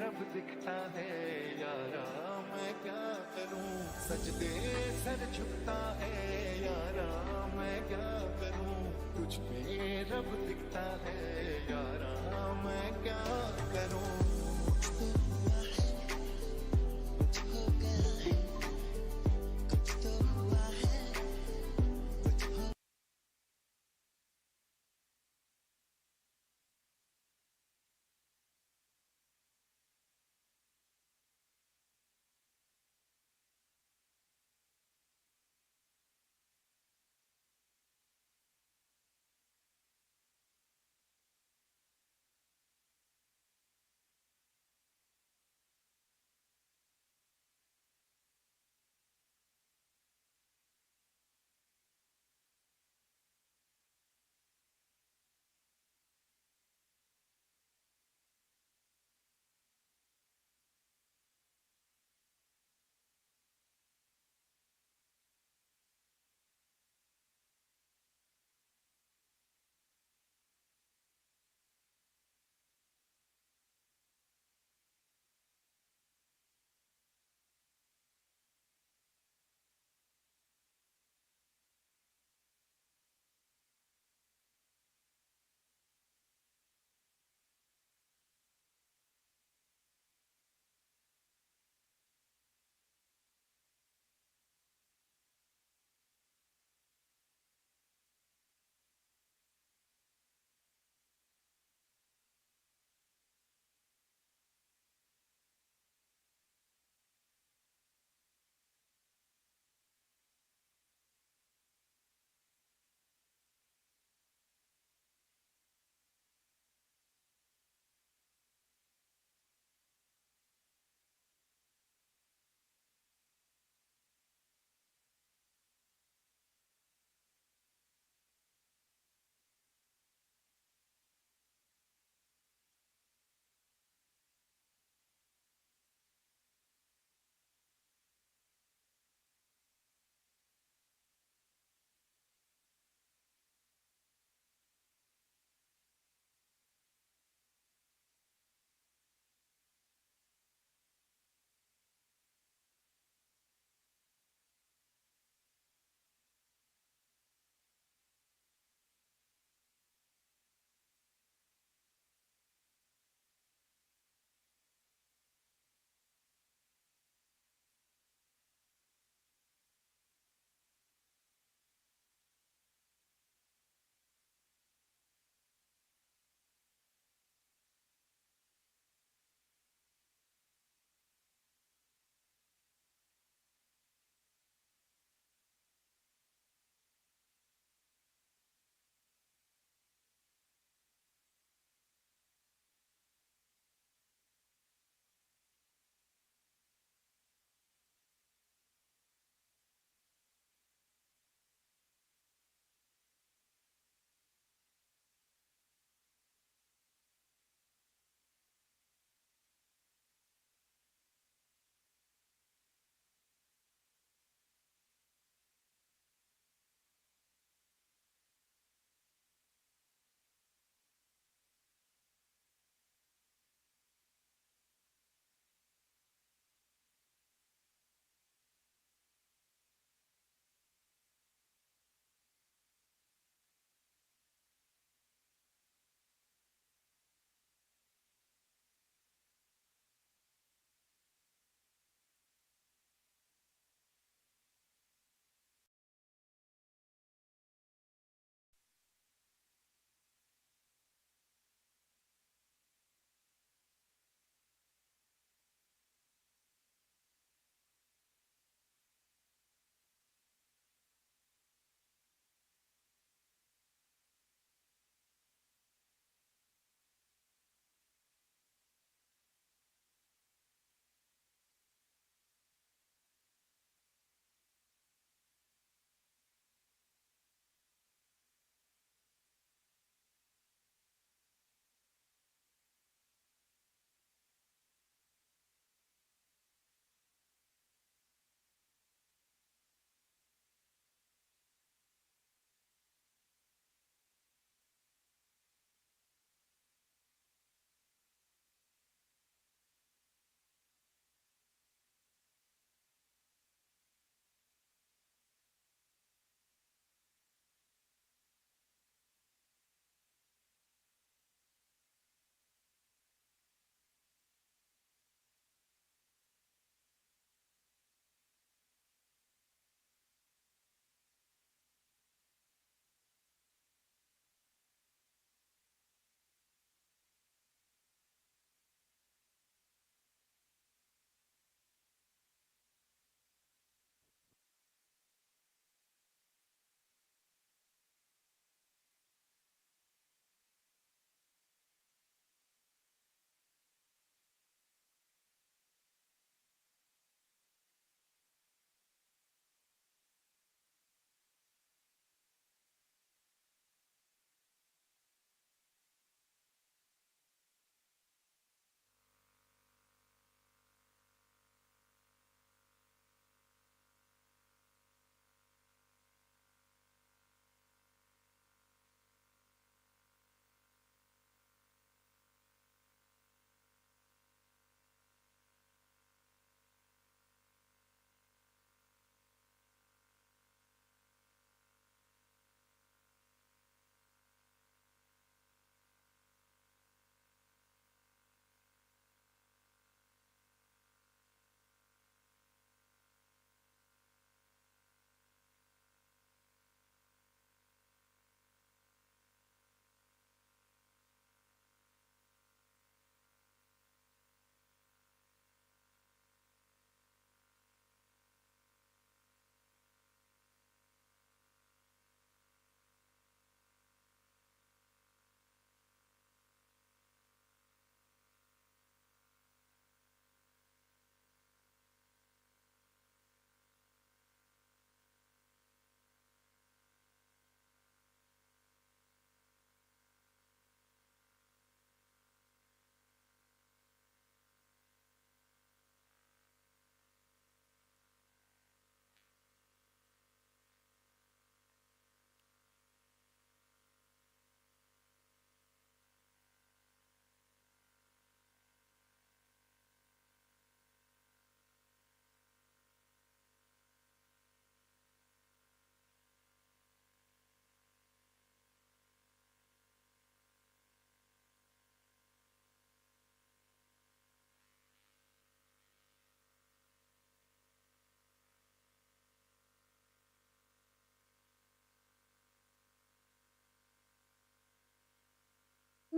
रब दिखता है यारा, मैं क्या करूं, सजदे सर झुकता है यारा, मैं क्या करूं, तुझ पे रब दिखता है यारा, मैं क्या करूं।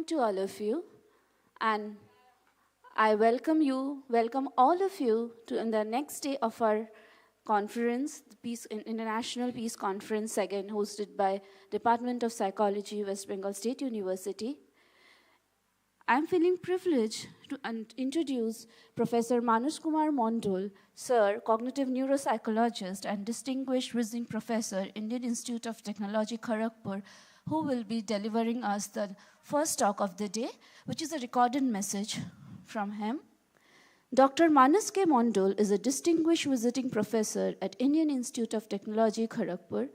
To all of you, and I welcome all of you to in the next day of our conference, the International Peace Conference, second, hosted by Department of Psychology, West Bengal State University. I'm feeling privileged to introduce Professor Manoj Kumar Mondol, Sir, Cognitive Neuropsychologist and Distinguished Visiting Professor, Indian Institute of Technology, Kharagpur, who will be delivering us the first talk of the day, which is a recorded message from him. Dr. Manas K. Mondol is a distinguished visiting professor at Indian Institute of Technology, Kharagpur,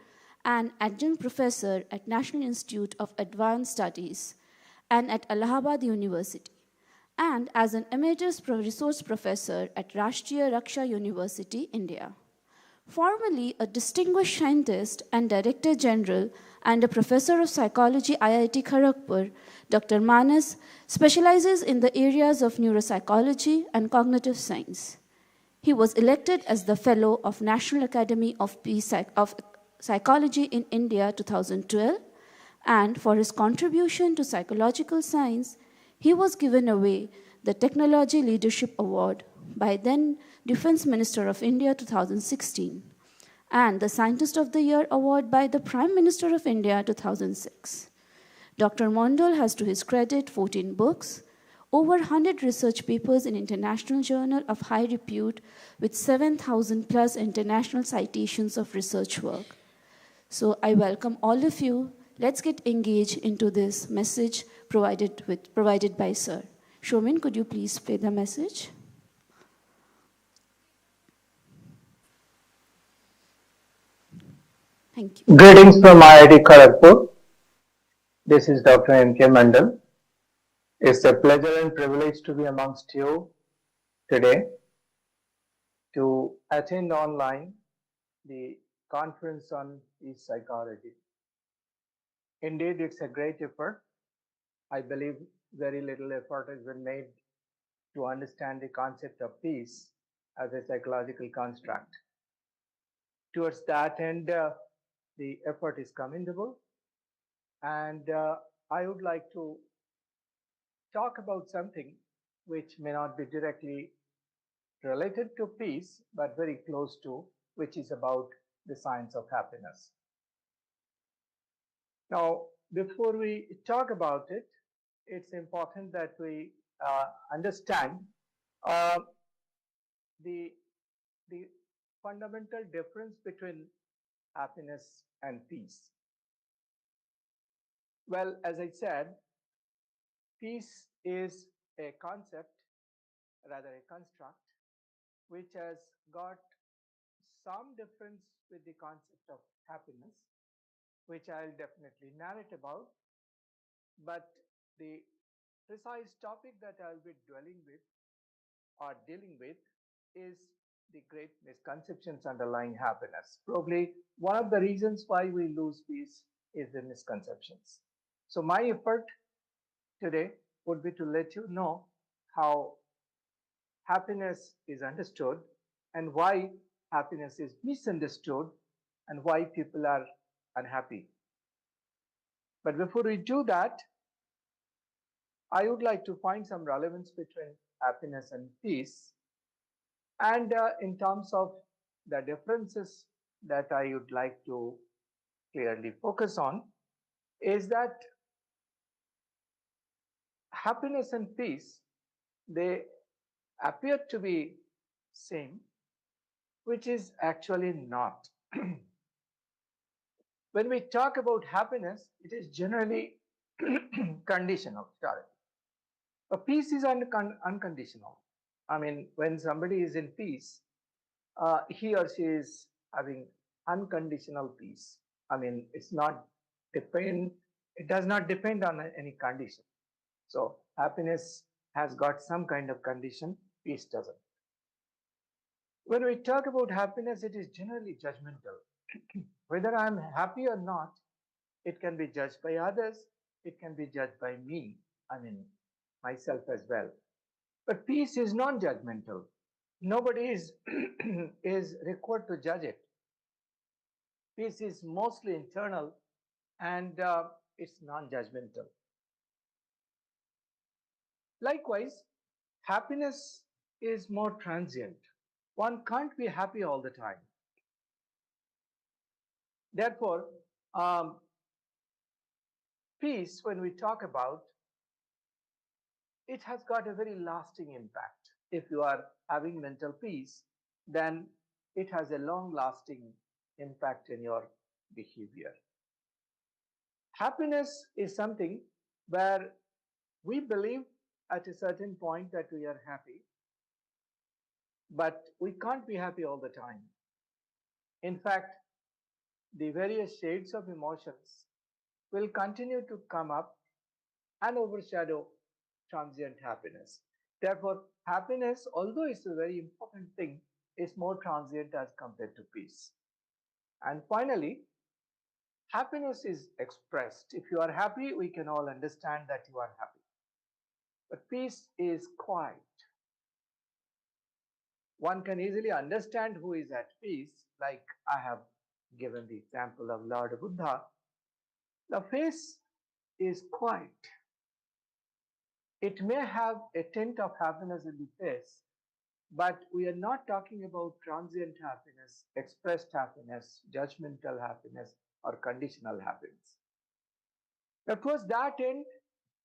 and adjunct professor at National Institute of Advanced Studies and at Allahabad University, and as an emeritus resource professor at Rashtriya Raksha University, India. Formerly a distinguished scientist and Director General and a professor of psychology IIT Kharagpur, Dr. Manas specializes in the areas of neuropsychology and cognitive science. He was elected as the Fellow of National Academy of Psychology in India 2012, and for his contribution to psychological science, he was given away the Technology Leadership Award by then Defense Minister of India 2016 and the Scientist of the Year Award by the Prime Minister of India 2006. Dr. Mondol has to his credit 14 books, over 100 research papers in international journal of high repute with 7,000 plus international citations of research work. So I welcome all of you. Let's get engaged into this message provided by Sir. Shomin, could you please play the message? Thank you. Greetings from IIT Kharagpur. This is Dr. M.K. Mandal. It's a pleasure and privilege to be amongst you today to attend online the conference on peace psychology. Indeed, it's a great effort. I believe very little effort has been made to understand the concept of peace as a psychological construct. Towards that end, the effort is commendable, and I would like to talk about something which may not be directly related to peace, but very close to, which is about the science of happiness. Now, before we talk about it, it's important that we understand uh, the, the fundamental difference between happiness and peace. Well, as I said, peace is a concept, rather a construct, which has got some difference with the concept of happiness, which I'll definitely narrate about. But the precise topic that I'll be dwelling with or dealing with is the great misconceptions underlying happiness. Probably one of the reasons why we lose peace is the misconceptions. So, my effort today would be to let you know how happiness is understood and why happiness is misunderstood and why people are unhappy. But before we do that, I would like to find some relevance between happiness and peace. And in terms of the differences that I would like to clearly focus on, is that happiness and peace, they appear to be same, which is actually not. When we talk about happiness, it is generally conditional. Sorry. A peace is unconditional. I mean, when somebody is in peace, he or she is having unconditional peace. I mean, it does not depend on any condition. So happiness has got some kind of condition, peace doesn't. When we talk about happiness, it is generally judgmental. Whether I'm happy or not, it can be judged by others, it can be judged by me, I mean, myself as well. But peace is non-judgmental. Nobody is, is required to judge it. Peace is mostly internal and it's non-judgmental. Likewise, happiness is more transient. One can't be happy all the time. Therefore, um, peace, when we talk about, it has got a very lasting impact. If you are having mental peace, then it has a long lasting impact in your behavior. Happiness is something where we believe at a certain point that we are happy, but we can't be happy all the time. In fact, the various shades of emotions will continue to come up and overshadow transient happiness. Therefore, happiness, although it's a very important thing, is more transient as compared to peace. And finally, happiness is expressed. If you are happy, we can all understand that you are happy. But peace is quiet. One can easily understand who is at peace, like I have given the example of Lord Buddha. The face is quiet. It may have a tint of happiness in the face, but we are not talking about transient happiness, expressed happiness, judgmental happiness, or conditional happiness. Now, towards that end,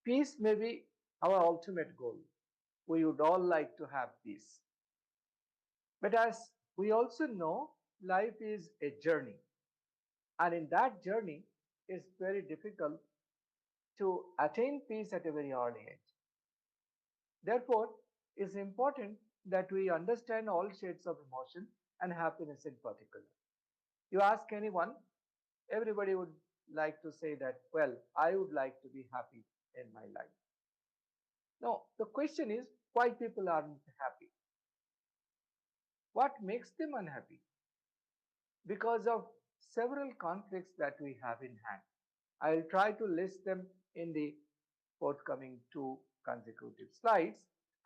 peace may be our ultimate goal. We would all like to have peace. But as we also know, life is a journey. And in that journey, it's very difficult to attain peace at a very early age. Therefore, it's important that we understand all shades of emotion and happiness in particular. You ask anyone, everybody would like to say that, well, I would like to be happy in my life. Now, the question is why people aren't happy? What makes them unhappy? Because of several conflicts that we have in hand. I'll try to list them in the forthcoming two consecutive slides,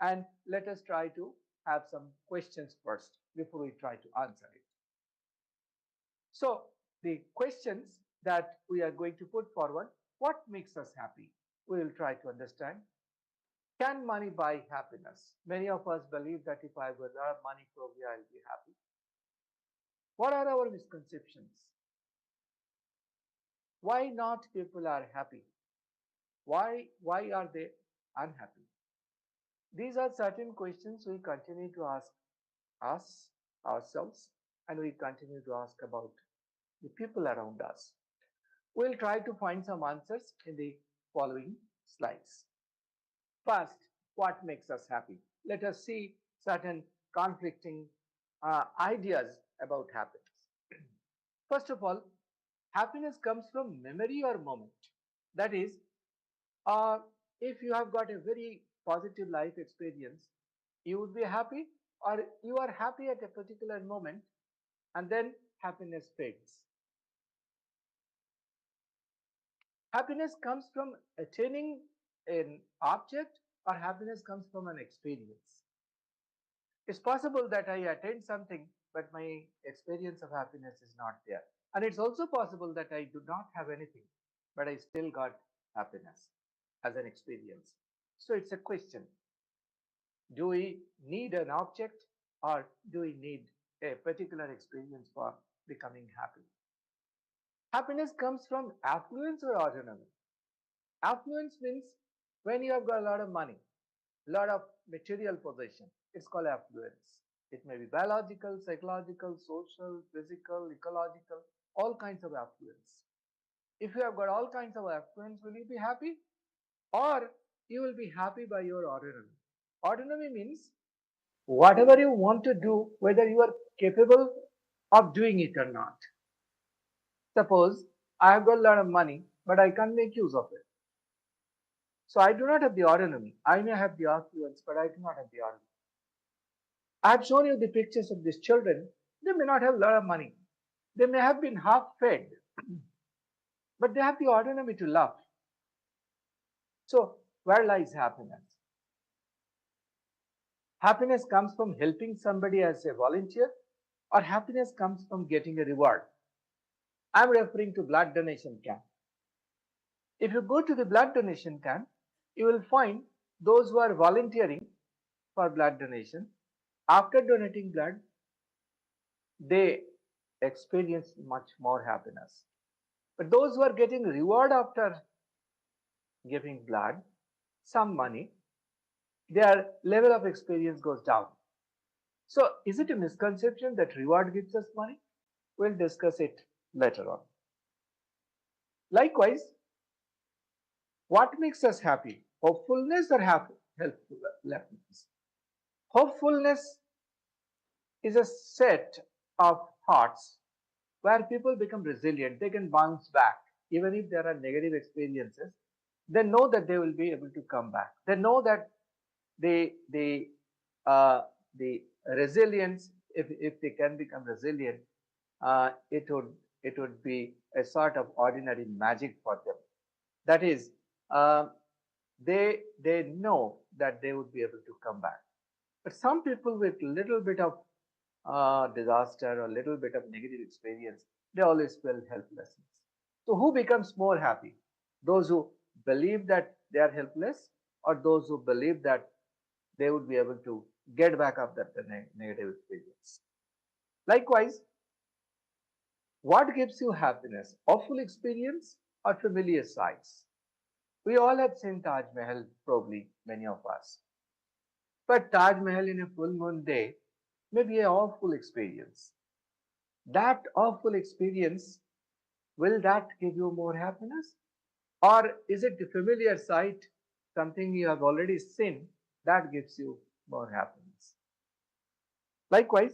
and let us try to have some questions first before we try to answer it. So, the questions that we are going to put forward, what makes us happy? We will try to understand. Can money buy happiness? Many of us believe that if I have a lot of money, probably I'll be happy. What are our misconceptions? Why not people are happy? Why are they unhappy? These are certain questions we continue to ask us, ourselves, and we continue to ask about the people around us. We'll try to find some answers in the following slides. First, what makes us happy? Let us see certain conflicting ideas about happiness. First of all, happiness comes from memory or moment. That is, uh, if you have got a very positive life experience, you would be happy, or you are happy at a particular moment and then happiness fades. Happiness comes from attaining an object, or happiness comes from an experience. It's possible that I attain something, but my experience of happiness is not there. And it's also possible that I do not have anything, but I still got happiness as an experience. So it's a question. Do we need an object, or do we need a particular experience for becoming happy? Happiness comes from affluence or autonomy. Affluence means when you have got a lot of money, a lot of material possession, it's called affluence. It may be biological, psychological, social, physical, ecological, all kinds of affluence. If you have got all kinds of affluence, will you be happy? Or you will be happy by your autonomy. Autonomy means whatever you want to do, whether you are capable of doing it or not. Suppose I have got a lot of money, but I can't make use of it. So I do not have the autonomy. I may have the affluence, but I do not have the autonomy. I have shown you the pictures of these children. They may not have a lot of money. They may have been half fed, but they have the autonomy to love. So where lies happiness? Happiness comes from helping somebody as a volunteer, or happiness comes from getting a reward. I'm referring to blood donation camp. If you go to the blood donation camp, you will find those who are volunteering for blood donation, after donating blood, they experience much more happiness. But those who are getting reward after giving blood, some money, their level of experience goes down. So, is it a misconception that reward gives us money? We'll discuss it later on. Likewise, what makes us happy? Hopefulness or helpfulness? Hopefulness is a set of thoughts where people become resilient. They can bounce back. Even if there are negative experiences, they know that they will be able to come back. They know that the resilience, if they can become resilient, it would be a sort of ordinary magic for them. That is, uh, they know that they would be able to come back. But some people with little bit of disaster or little bit of negative experience, they always feel helplessness. So who becomes more happy? Those who believe that they are helpless, or those who believe that they would be able to get back up that negative experience? Likewise, what gives you happiness? Awful experience or familiar sights? We all have seen Taj Mahal, probably many of us. But Taj Mahal in a full moon day may be an awful experience. That awful experience, will that give you more happiness? Or is it the familiar sight, something you have already seen, that gives you more happiness? Likewise,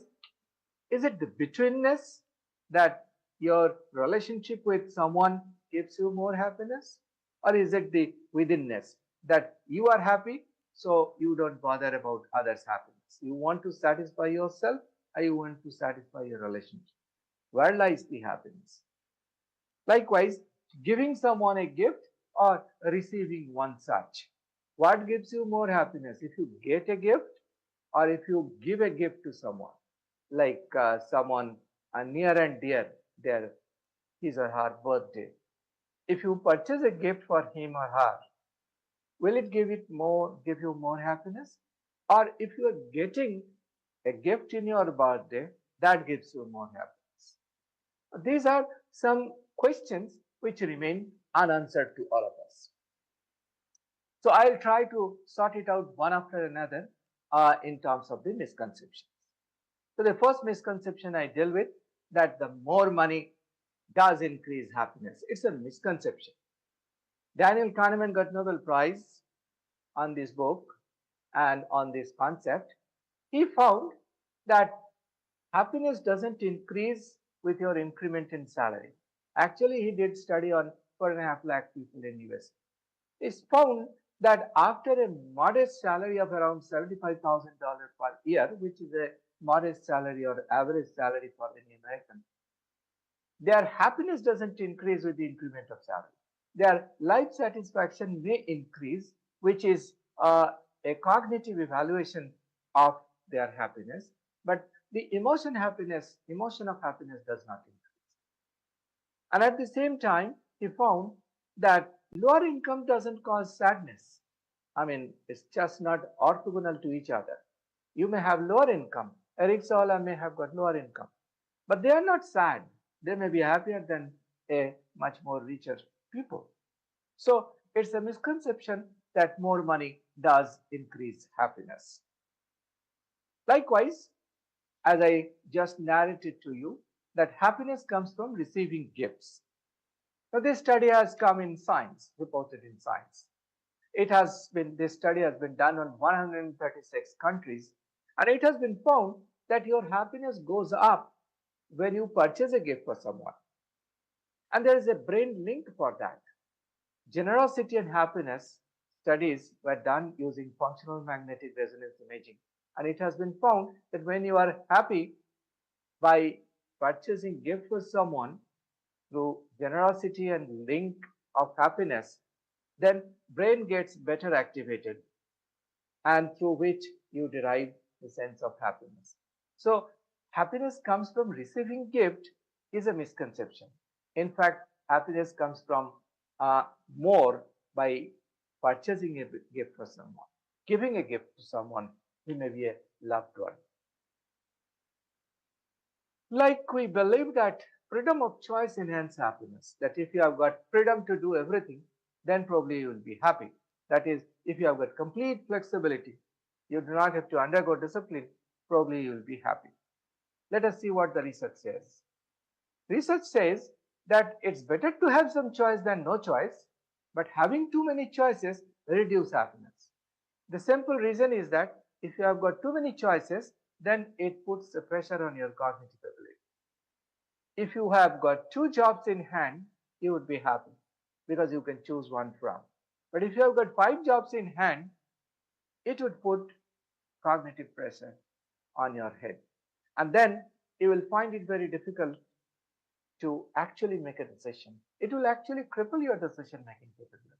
is it the betweenness that your relationship with someone gives you more happiness? Or is it the withinness that you are happy, so you don't bother about others' happiness? You want to satisfy yourself, or you want to satisfy your relationship? Where lies the happiness? Likewise, giving someone a gift or receiving one such. What gives you more happiness? If you get a gift or if you give a gift to someone, like someone near and dear, their his or her birthday. If you purchase a gift for him or her, will it give you more happiness? Or if you are getting a gift in your birthday, that gives you more happiness. These are some questions which remain unanswered to all of us. So I'll try to sort it out one after another in terms of the misconceptions. So the first misconception I deal with, that the more money does increase happiness. It's a misconception. Daniel Kahneman got Nobel Prize on this book and on this concept. He found that happiness doesn't increase with your increment in salary. Actually, he did study on 4.5 lakh people in US. It's found that after a modest salary of around $75,000 per year, which is a modest salary or average salary for any American, their happiness doesn't increase with the increment of salary. Their life satisfaction may increase, which is a cognitive evaluation of their happiness, but the emotion of happiness does not increase. And at the same time, he found that lower income doesn't cause sadness. I mean, it's just not orthogonal to each other. You may have lower income. Eric Sola may have got lower income, but they are not sad. They may be happier than a much more richer people. So it's a misconception that more money does increase happiness. Likewise, as I just narrated to you, that happiness comes from receiving gifts. Now, this study has come in Science, reported in Science. This study has been done on 136 countries, and it has been found that your happiness goes up when you purchase a gift for someone. And there is a brain link for that. Generosity and happiness studies were done using functional magnetic resonance imaging. And it has been found that when you are happy by purchasing gift for someone through generosity and link of happiness, then brain gets better activated, and through which you derive the sense of happiness. So happiness comes from receiving gift is a misconception. In fact, happiness comes from more by purchasing a gift for someone. giving a gift to someone who may be a loved one. Like we believe that freedom of choice enhances happiness, that if you have got freedom to do everything, then probably you will be happy. That is, if you have got complete flexibility, you do not have to undergo discipline, probably you will be happy. Let us see what the research says. Research says that it's better to have some choice than no choice, but having too many choices reduces happiness. The simple reason is that if you have got too many choices, then it puts a pressure on your cognitive ability. If you have got two jobs in hand, you would be happy because you can choose one from. But if you have got five jobs in hand, it would put cognitive pressure on your head. And then you will find it very difficult to actually make a decision. It will actually cripple your decision making capability.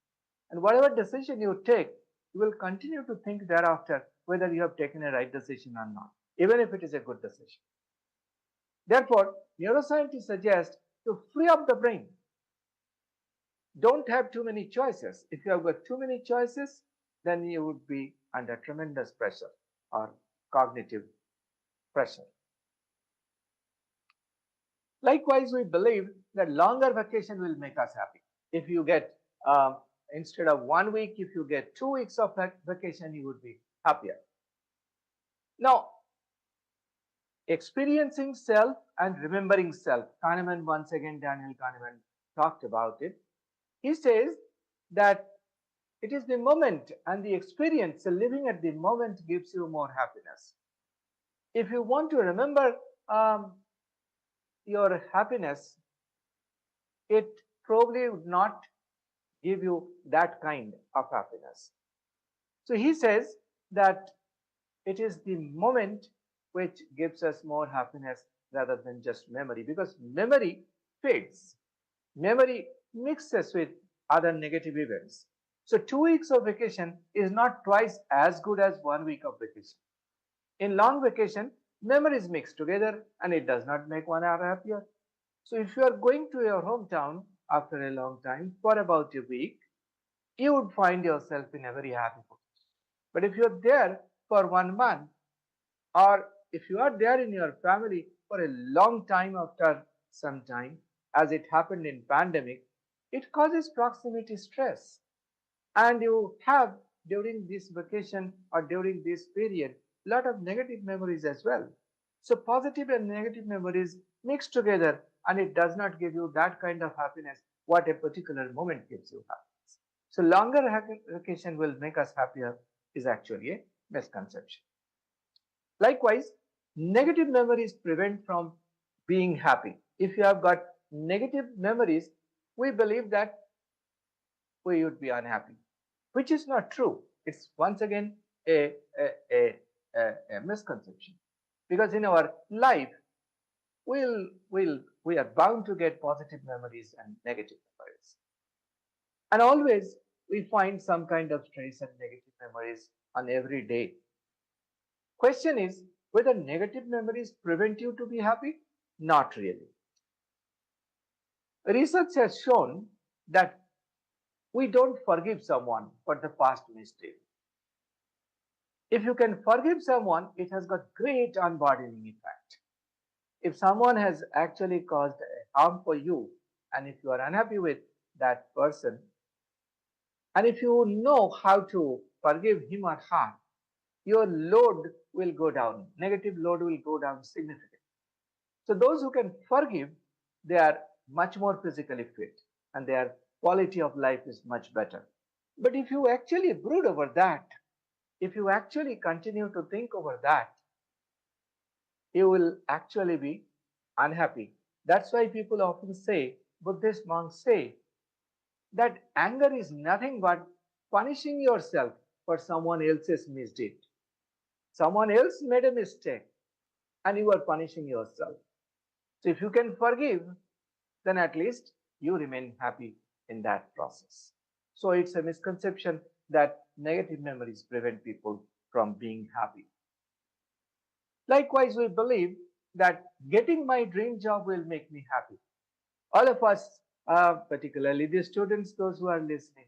And whatever decision you take, you will continue to think thereafter whether you have taken a right decision or not, even if it is a good decision. Therefore, neuroscientists suggest to free up the brain. Don't have too many choices. If you have got too many choices, then you would be under tremendous pressure or cognitive pressure. Likewise, we believe that longer vacation will make us happy. If you get, instead of 1 week, if you get 2 weeks of vacation, you would be happier. Now, experiencing self and remembering self. Kahneman, once again, Daniel Kahneman talked about it. He says that it is the moment and the experience, so living at the moment gives you more happiness. If you want to remember your happiness, it probably would not give you that kind of happiness. So he says that it is the moment which gives us more happiness rather than just memory, because memory fades. Memory mixes with other negative events. So 2 weeks of vacation is not twice as good as 1 week of vacation. In long vacation, memories mix together and it does not make one hour happier. So if you are going to your hometown after a long time for about a week, you would find yourself in a very happy position. But if you're there for 1 month, or if you are there in your family for a long time after some time, as it happened in pandemic, it causes proximity stress. And you have during this vacation or during this period, a lot of negative memories as well. So positive and negative memories mix together and it does not give you that kind of happiness what a particular moment gives you happiness. So longer vacation will make us happier is actually a misconception. Likewise, negative memories prevent from being happy. If you have got negative memories, we believe that we would be unhappy, which is not true. It's once again a misconception. Because in our life, we are bound to get positive memories and negative memories. And always we find some kind of stress and negative memories on every day. Question is whether negative memories prevent you to be happy? Not really. Research has shown that we don't forgive someone for the past mistake. If you can forgive someone, it has got great unburdening effect. If someone has actually caused harm for you, and if you are unhappy with that person, and if you know how to forgive him or her, your load will go down. Negative load will go down significantly. So those who can forgive, they are much more physically fit and their quality of life is much better. But if you actually brood over that, if you actually continue to think over that, you will actually be unhappy. That's why people often say, Buddhist monks say, that anger is nothing but punishing yourself for someone else's misdeed. Someone else made a mistake and you are punishing yourself. So if you can forgive, then at least you remain happy in that process. So it's a misconception that negative memories prevent people from being happy. Likewise, we believe that getting my dream job will make me happy. All of us, particularly the students, those who are listening,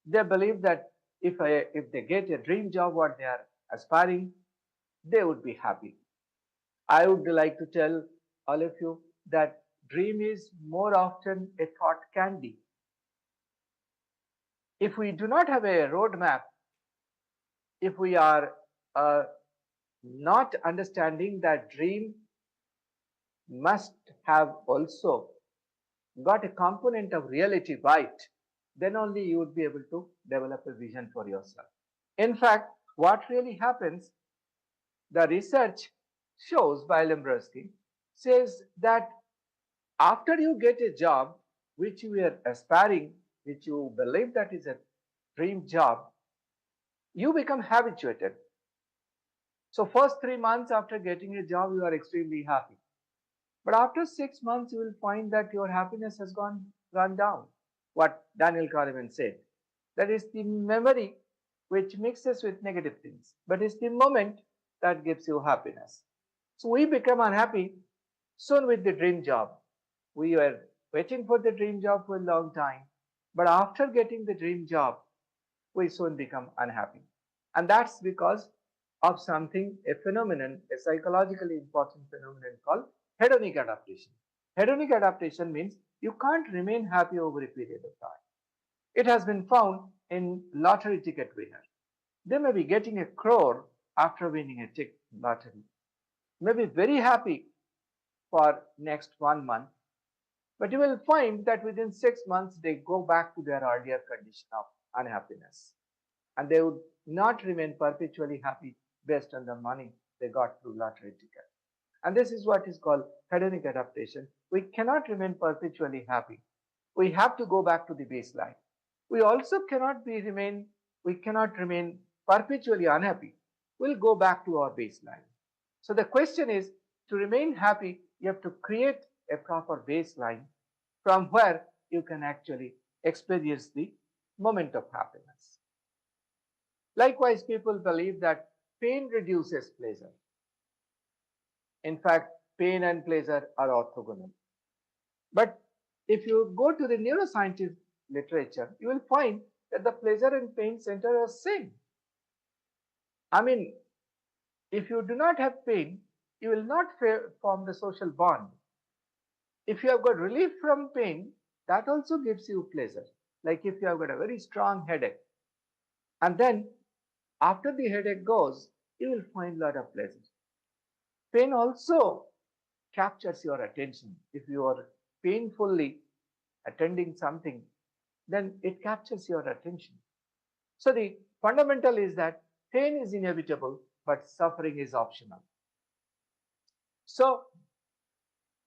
they believe that if they get a dream job, what they are aspiring, they would be happy. I would like to tell all of you that dream is more often a thought candy. If we do not have a roadmap, if we are not understanding that dream must have also got a component of reality right, then only you would be able to develop a vision for yourself. In fact, what really happens, the research shows by Lembrowski says that after you get a job which you are aspiring, which you believe that is a dream job, you become habituated. So first 3 months after getting a job, you are extremely happy. But after 6 months, you will find that your happiness has gone down. What Daniel Kahneman said. That is the memory which mixes with negative things, but it's the moment that gives you happiness. So we become unhappy soon with the dream job. We were waiting for the dream job for a long time, but after getting the dream job, we soon become unhappy. And that's because of something, a phenomenon, a psychologically important phenomenon called hedonic adaptation. Hedonic adaptation means you can't remain happy over a period of time. It has been found in lottery ticket winners. They may be getting 1 crore after winning a lottery. May be very happy for next 1 month, but you will find that within 6 months they go back to their earlier condition of unhappiness, and they would not remain perpetually happy based on the money they got through lottery ticket. And this is what is called hedonic adaptation. We cannot remain perpetually happy. We have to go back to the baseline. We also cannot remain perpetually unhappy. We'll go back to our baseline. So the question is, to remain happy, you have to create a proper baseline from where you can actually experience the moment of happiness. Likewise, people believe that pain reduces pleasure. In fact, pain and pleasure are orthogonal. But if you go to the neuroscientific literature, you will find that the pleasure and pain center are same. I mean, if you do not have pain, you will not form the social bond. If you have got relief from pain, that also gives you pleasure. Like if you have got a very strong headache, and then after the headache goes, you will find a lot of pleasure. Pain also captures your attention. If you are painfully attending something, then it captures your attention. So the fundamental is that pain is inevitable, but suffering is optional. So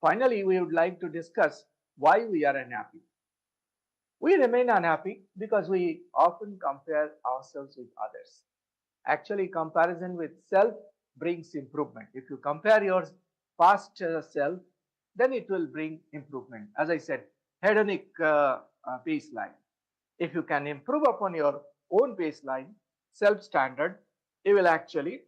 finally, we would like to discuss why we are unhappy. We remain unhappy because we often compare ourselves with others. Actually, comparison with self brings improvement. If you compare your past self, then it will bring improvement. As I said, hedonic baseline. If you can improve upon your own baseline, self-standard, you will actually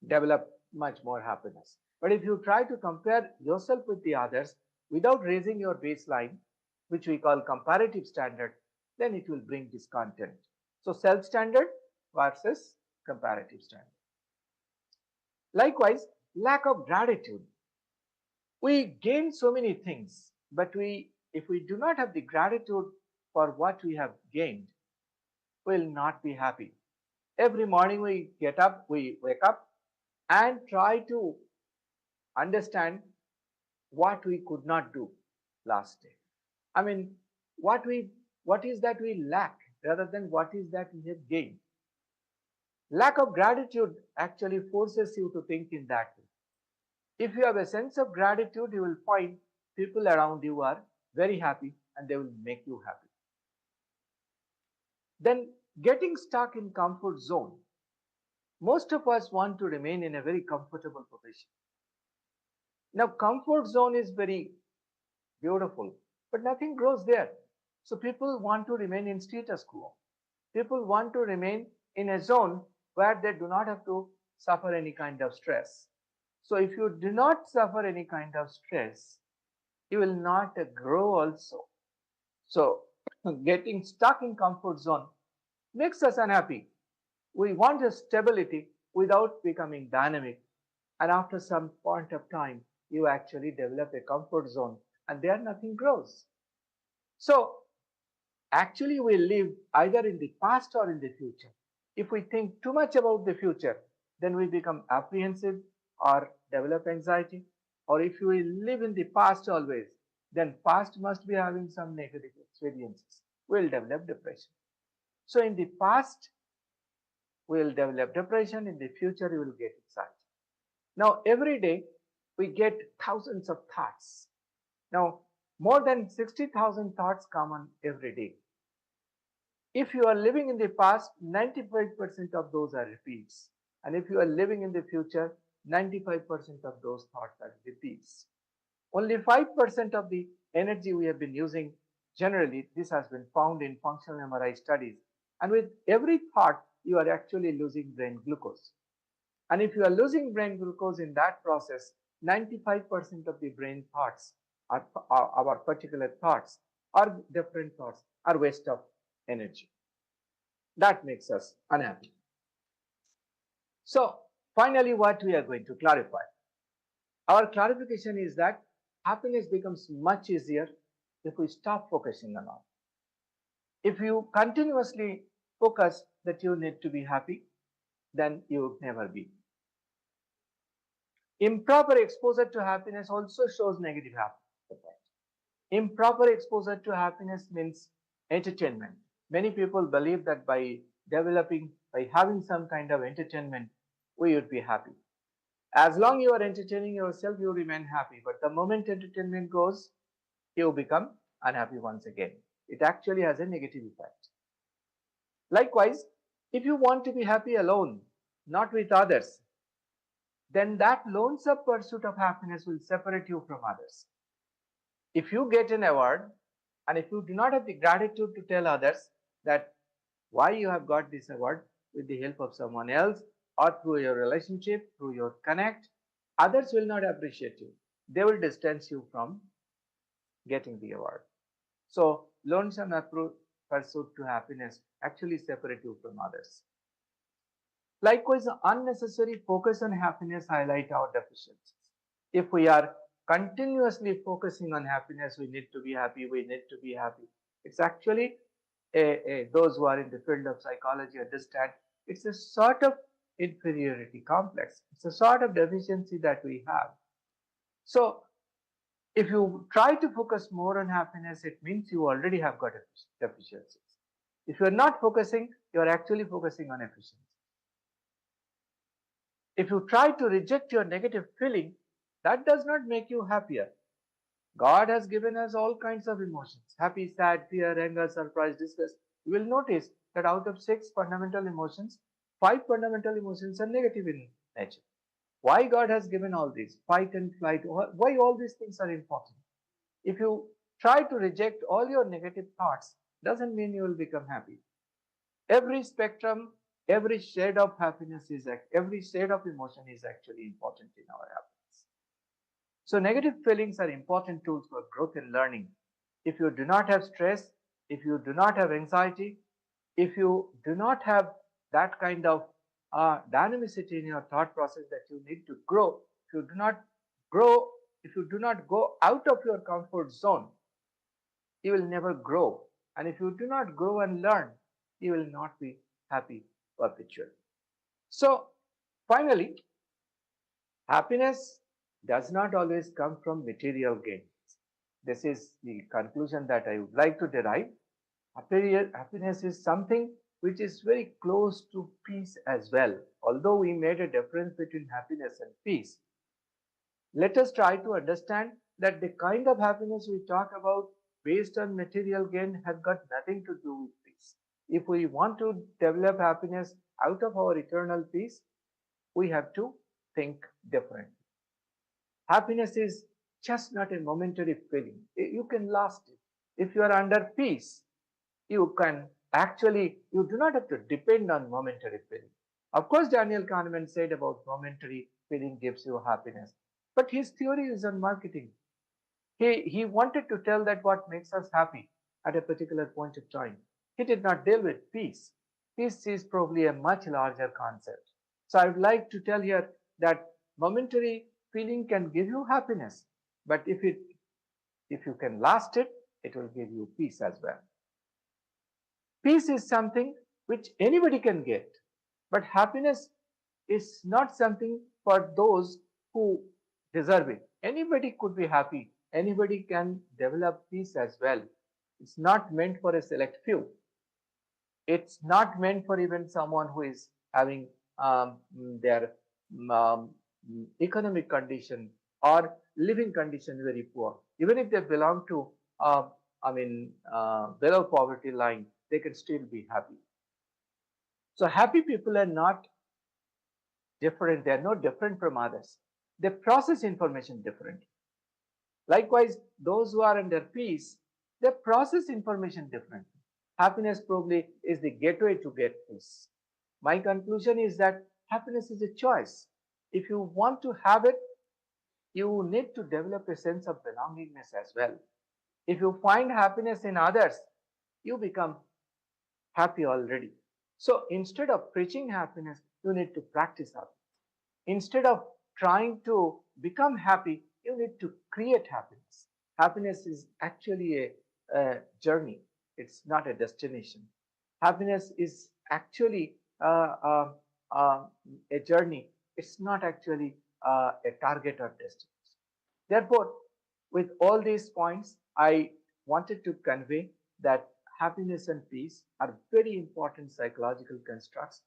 develop much more happiness. But if you try to compare yourself with the others without raising your baseline, which we call comparative standard, then it will bring discontent. So self-standard versus comparative standard. Likewise, lack of gratitude. We gain so many things, but if we do not have the gratitude for what we have gained, we will not be happy. Every morning we wake up and try to understand what we could not do last day. I mean, what is that we lack rather than what is that we have gained. Lack of gratitude actually forces you to think in that way. If you have a sense of gratitude, you will find people around you are very happy and they will make you happy. Then getting stuck in comfort zone. Most of us want to remain in a very comfortable position. Now, comfort zone is very beautiful, but nothing grows there. So people want to remain in status quo. People want to remain in a zone where they do not have to suffer any kind of stress. So if you do not suffer any kind of stress, you will not grow also. So getting stuck in comfort zone makes us unhappy. We want a stability without becoming dynamic. And after some point of time, you actually develop a comfort zone and there nothing grows. So actually we live either in the past or in the future. If we think too much about the future, then we become apprehensive or develop anxiety. Or if we live in the past always, then past must be having some negative experiences. We'll develop depression. So in the past, we will develop depression. In the future, you will get anxiety. Now, every day, we get thousands of thoughts. Now, more than 60,000 thoughts come on every day. If you are living in the past, 95% of those are repeats. And if you are living in the future, 95% of those thoughts are repeats. Only 5% of the energy we have been using, generally, this has been found in functional MRI studies. And with every thought, you are actually losing brain glucose. And if you are losing brain glucose in that process, 95% of the brain thoughts, our particular thoughts, or different thoughts, are waste of energy. That makes us unhappy. So, finally, what we are going to clarify. Our clarification is that happiness becomes much easier if we stop focusing on it. If you continuously focus that you need to be happy, then you will never be. Improper exposure to happiness also shows negative happiness. Improper exposure to happiness means entertainment. Many people believe that by having some kind of entertainment, we would be happy. As long you are entertaining yourself, you remain happy. But the moment entertainment goes, you become unhappy once again. It actually has a negative effect. Likewise, if you want to be happy alone, not with others, then that lonesome pursuit of happiness will separate you from others. If you get an award and if you do not have the gratitude to tell others that why you have got this award with the help of someone else or through your relationship, through your connect, others will not appreciate you. They will distance you from getting the award. So, lonesome pursuit to happiness actually separate you from others. Likewise, unnecessary focus on happiness highlight our deficiencies. If we are continuously focusing on happiness, we need to be happy, we need to be happy. It's actually, those who are in the field of psychology understand, it's a sort of inferiority complex. It's a sort of deficiency that we have. So, if you try to focus more on happiness, it means you already have got deficiencies. If you are not focusing, you are actually focusing on efficiency. If you try to reject your negative feeling, that does not make you happier. God has given us all kinds of emotions: happy, sad, fear, anger, surprise, distress. You will notice that out of 6 fundamental emotions, 5 fundamental emotions are negative in nature. Why God has given all these? Fight and flight. Why all these things are important? If you try to reject all your negative thoughts, doesn't mean you will become happy. Every spectrum, every shade of happiness every shade of emotion is actually important in our happiness. So negative feelings are important tools for growth and learning. If you do not have stress, if you do not have anxiety, if you do not have that kind of dynamicity in your thought process that you need to grow, if you do not grow, if you do not go out of your comfort zone, you will never grow. And if you do not grow and learn, you will not be happy perpetually. So, finally, happiness does not always come from material gains. This is the conclusion that I would like to derive. Happiness is something which is very close to peace as well. Although we made a difference between happiness and peace, let us try to understand that the kind of happiness we talk about based on material gain has got nothing to do with peace. If we want to develop happiness out of our eternal peace, we have to think differently. Happiness is just not a momentary feeling. You can last it. If you are under peace, you do not have to depend on momentary feeling. Of course, Daniel Kahneman said about momentary feeling gives you happiness, but his theory is on marketing. He wanted to tell that what makes us happy at a particular point of time. He did not deal with peace. Peace is probably a much larger concept. So I would like to tell here that momentary feeling can give you happiness, but if you can last it, it will give you peace as well. Peace is something which anybody can get, but happiness is not something for those who deserve it. Anybody could be happy, anybody can develop peace as well. It's not meant for a select few. It's not meant for even someone who is having their um, economic condition or living condition very poor. Even if they belong to, below poverty line, they can still be happy. So happy people are not different. They are no different from others. They process information differently. Likewise, those who are under peace, they process information differently. Happiness probably is the gateway to get peace. My conclusion is that happiness is a choice. If you want to have it, you need to develop a sense of belongingness as well. If you find happiness in others, you become happy already. So instead of preaching happiness, you need to practice happiness. Instead of trying to become happy, you need to create happiness. Happiness is actually a journey, it's not a destination. Happiness is actually a journey, it's not actually a target or destination. Therefore, with all these points, I wanted to convey that happiness and peace are very important psychological constructs.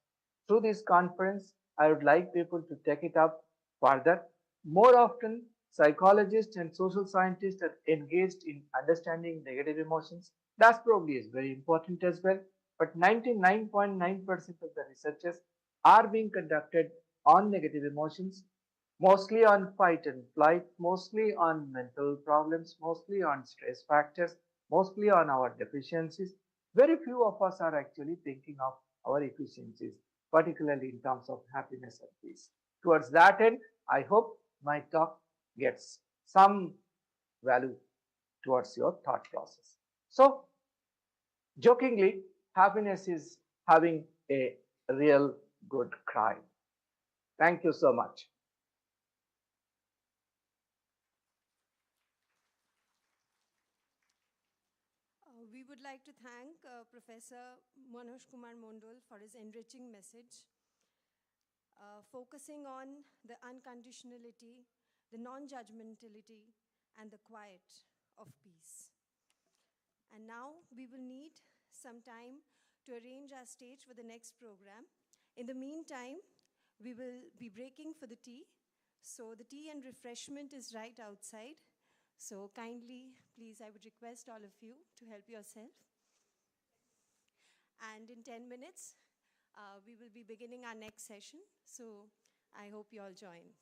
Through this conference, I would like people to take it up further. More often, psychologists and social scientists are engaged in understanding negative emotions. That probably is very important as well. But 99.9% of the researches are being conducted on negative emotions, mostly on fight and flight, mostly on mental problems, mostly on stress factors, mostly on our deficiencies. Very few of us are actually thinking of our efficiencies, particularly in terms of happiness and peace. Towards that end, I hope my talk gets some value towards your thought process. So, jokingly, happiness is having a real good cry. Thank you so much. We would like to thank Professor Manoj Kumar Mondol for his enriching message, focusing on the unconditionality, the non-judgmentality, and the quiet of peace. And now we will need some time to arrange our stage for the next program. In the meantime, we will be breaking for the tea. So the tea and refreshment is right outside. So kindly, please, I would request all of you to help yourself. And in 10 minutes, we will be beginning our next session. So I hope you all join.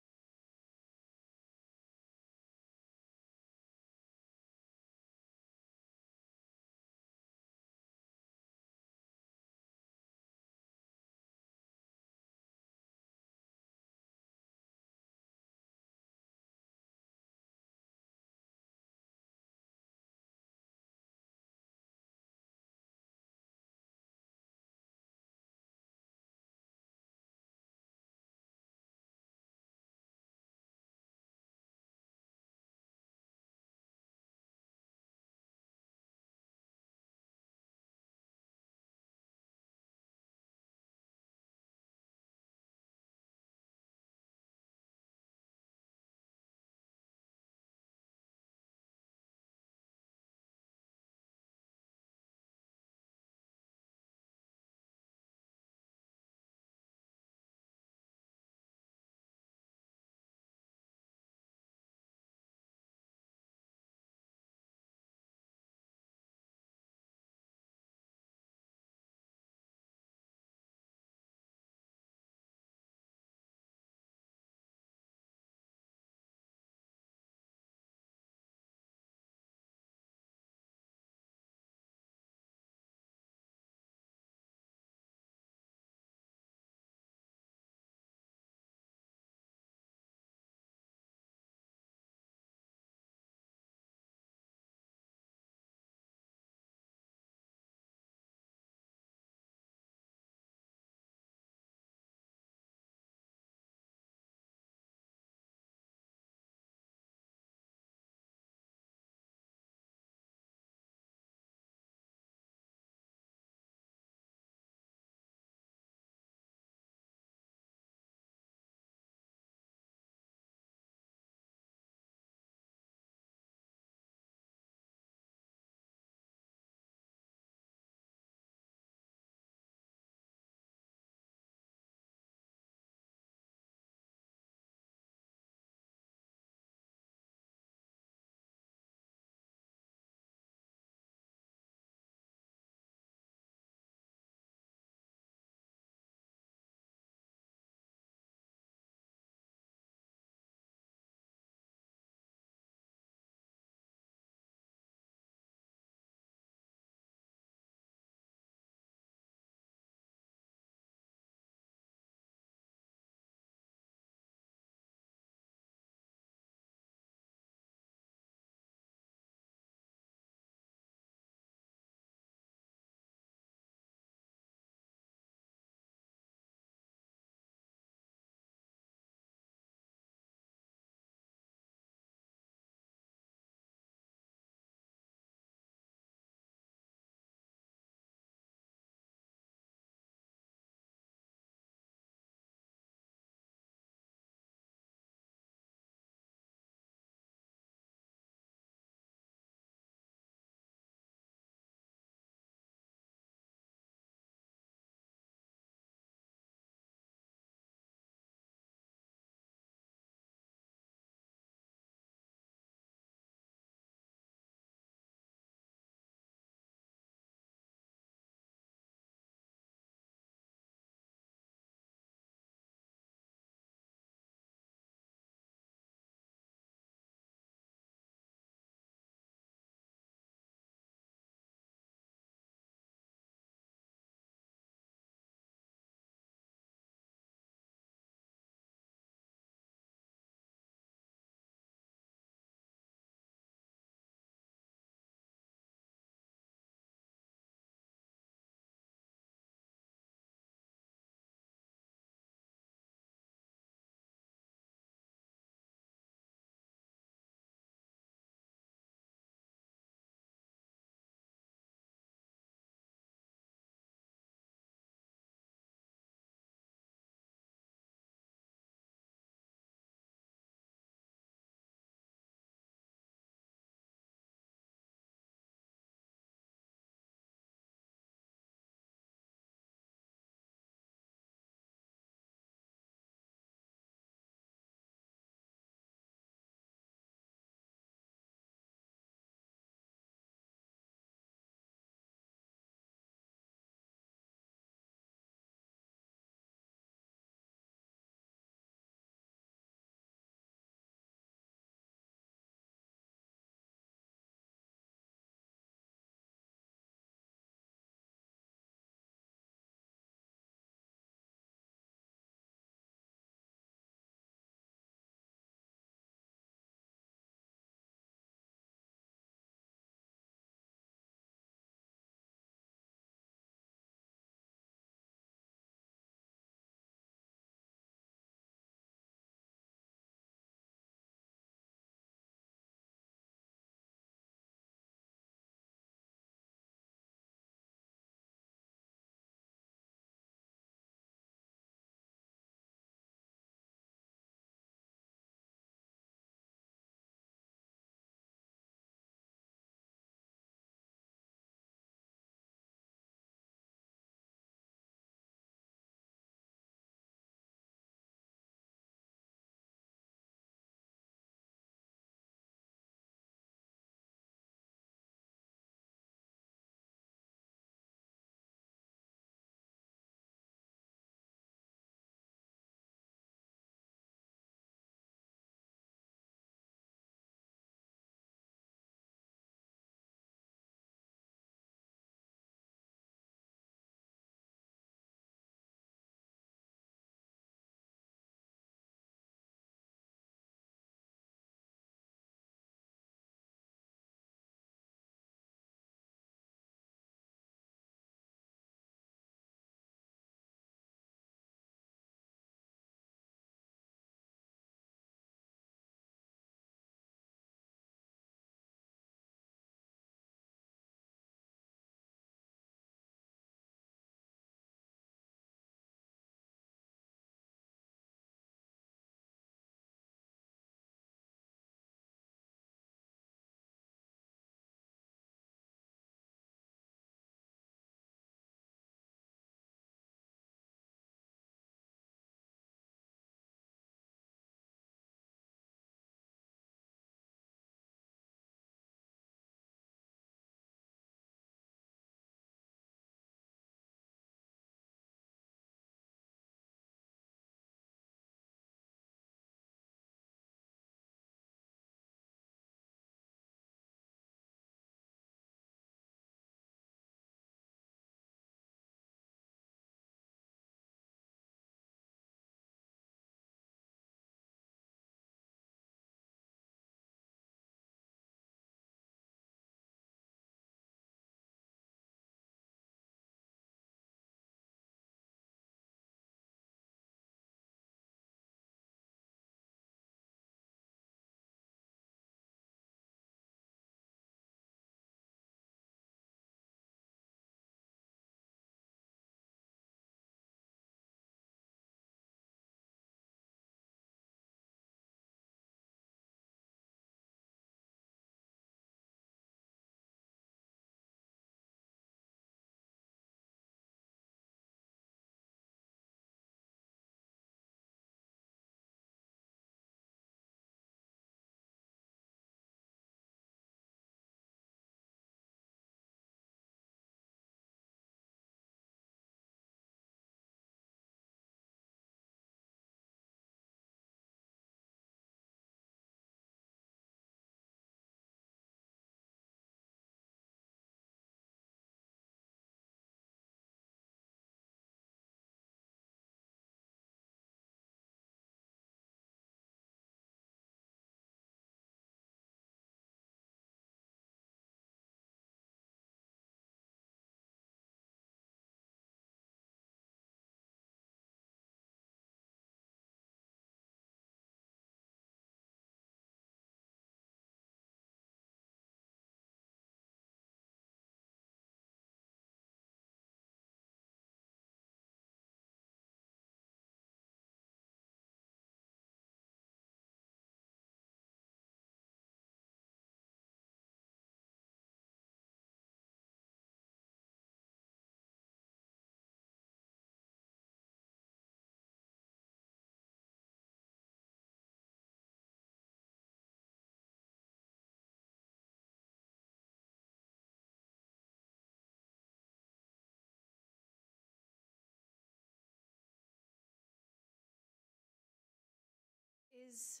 is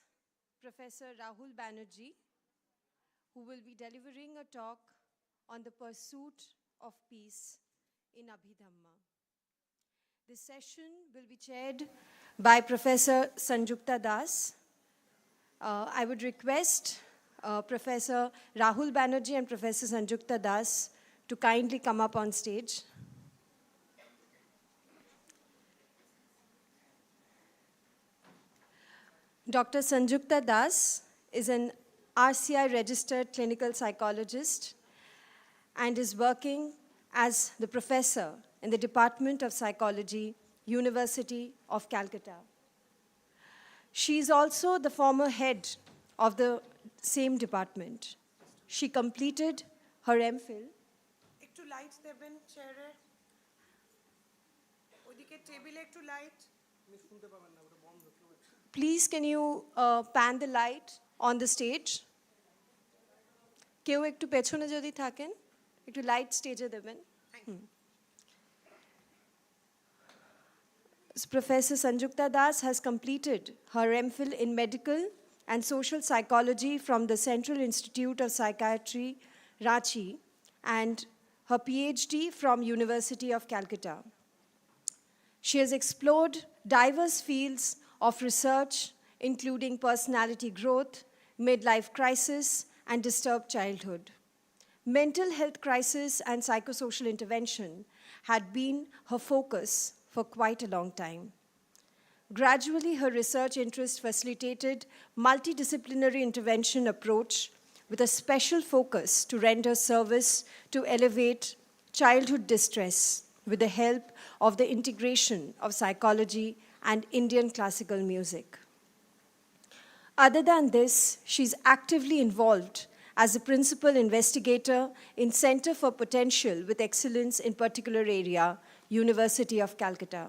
Professor Rahul Banerjee, who will be delivering a talk on the pursuit of peace in Abhidhamma. This session will be chaired by Professor Sanjukta Das. I would request Professor Rahul Banerjee and Professor Sanjukta Das to kindly come up on stage. Dr. Sanjukta Das is an RCI registered clinical psychologist and is working as the professor in the Department of Psychology, University of Calcutta. She is also the former head of the same department. She completed her MPhil. একটু light দেবেন চেয়ারে ওইদিকে টেবিলে একটু light আমি শুনতে পাবেন না ওটা বন্ধ কেউ Please, can you pan the light on the stage? কেউ একটু পেছনে যদি থাকেন একটু লাইট স্টেজে দেবেন Professor Sanjukta Das has completed her MPhil in medical and social psychology from the Central Institute of Psychiatry, Ranchi, and her PhD from University of Calcutta. She has explored diverse fields of research, including personality growth, midlife crisis, and disturbed childhood. Mental health crisis and psychosocial intervention had been her focus for quite a long time. Gradually, her research interest facilitated multidisciplinary intervention approach with a special focus to render service to elevate childhood distress with the help of the integration of psychology and Indian classical music. Other than this, she's actively involved as a principal investigator in Center for Potential with Excellence in Particular Area, University of Calcutta.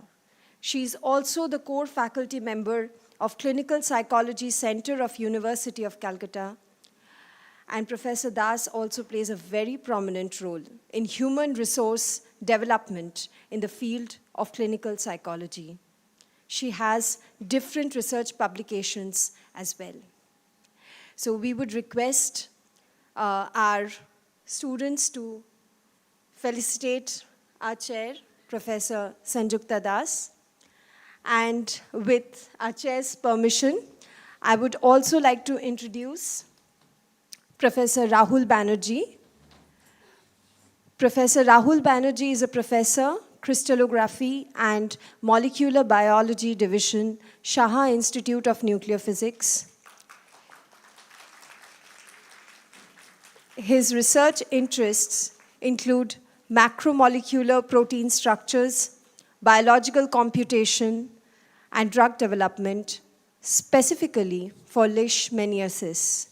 She is also the core faculty member of Clinical Psychology Center of University of Calcutta. And Professor Das also plays a very prominent role in human resource development in the field of clinical psychology. She has different research publications as well. So we would request our students to felicitate our chair, Professor Sanjukta Das. And with our chair's permission, I would also like to introduce Professor Rahul Banerjee. Professor Rahul Banerjee is a professor, crystallography and molecular biology division, Shah Institute of Nuclear Physics. His research interests include macromolecular protein structures, biological computation, and drug development, specifically for leishmaniasis.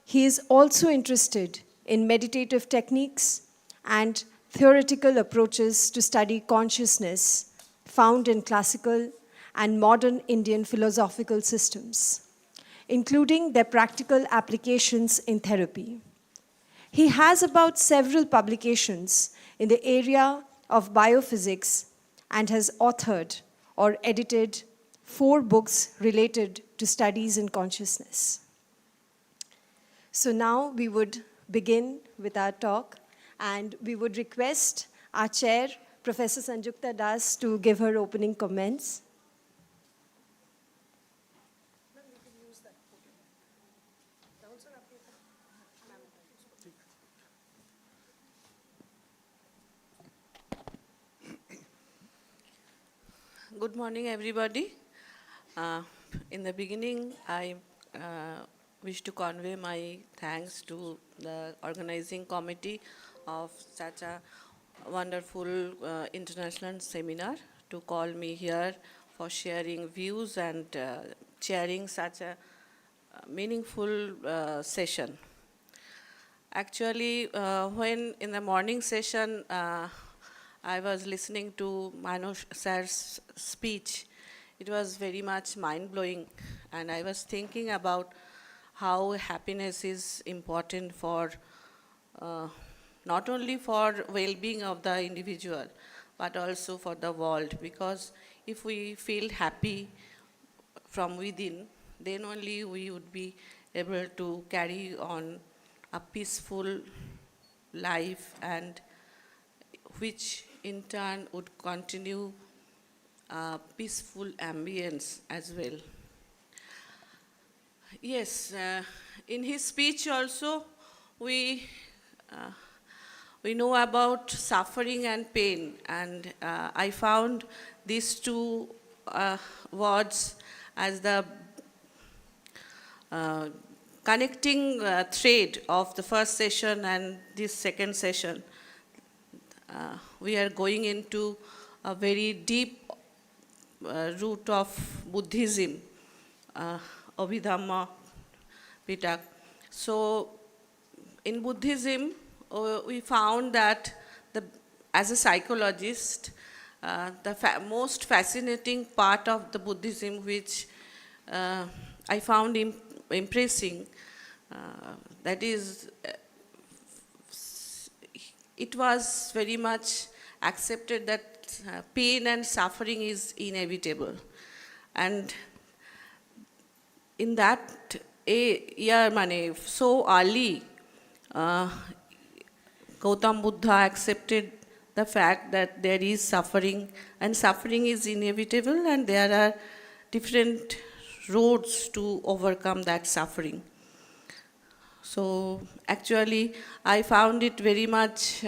He is also interested in meditative techniques and theoretical approaches to study consciousness found in classical and modern Indian philosophical systems, including their practical applications in therapy. He has about several publications in the area of biophysics and has authored or edited 4 books related to studies in consciousness. So now we would begin with our talk, and we would request our chair, Professor Sanjukta Das, to give her opening comments. Good morning, everybody. In the beginning, I wish to convey my thanks to the organizing committee of such a wonderful international seminar to call me here for sharing views and chairing such a meaningful session. Actually, when in the morning session, I was listening to Manoj sir's speech, it was very much mind-blowing, and I was thinking about how happiness is important for not only for well-being of the individual, but also for the world, because if we feel happy from within, then only we would be able to carry on a peaceful life, and which in turn would continue a peaceful ambience as well. Yes, in his speech also, we know about suffering and pain, and I found these two words as the connecting thread of the first session and this second session. We are going into a very deep root of Buddhism, Abhidhamma Pitak. So in Buddhism, we found that as a psychologist, the most fascinating part of the Buddhism, which I found impressing, that is, it was very much accepted that pain and suffering is inevitable. And in that year, so early, Gautam Buddha accepted the fact that there is suffering, and suffering is inevitable, and there are different roads to overcome that suffering. So actually, I found it very much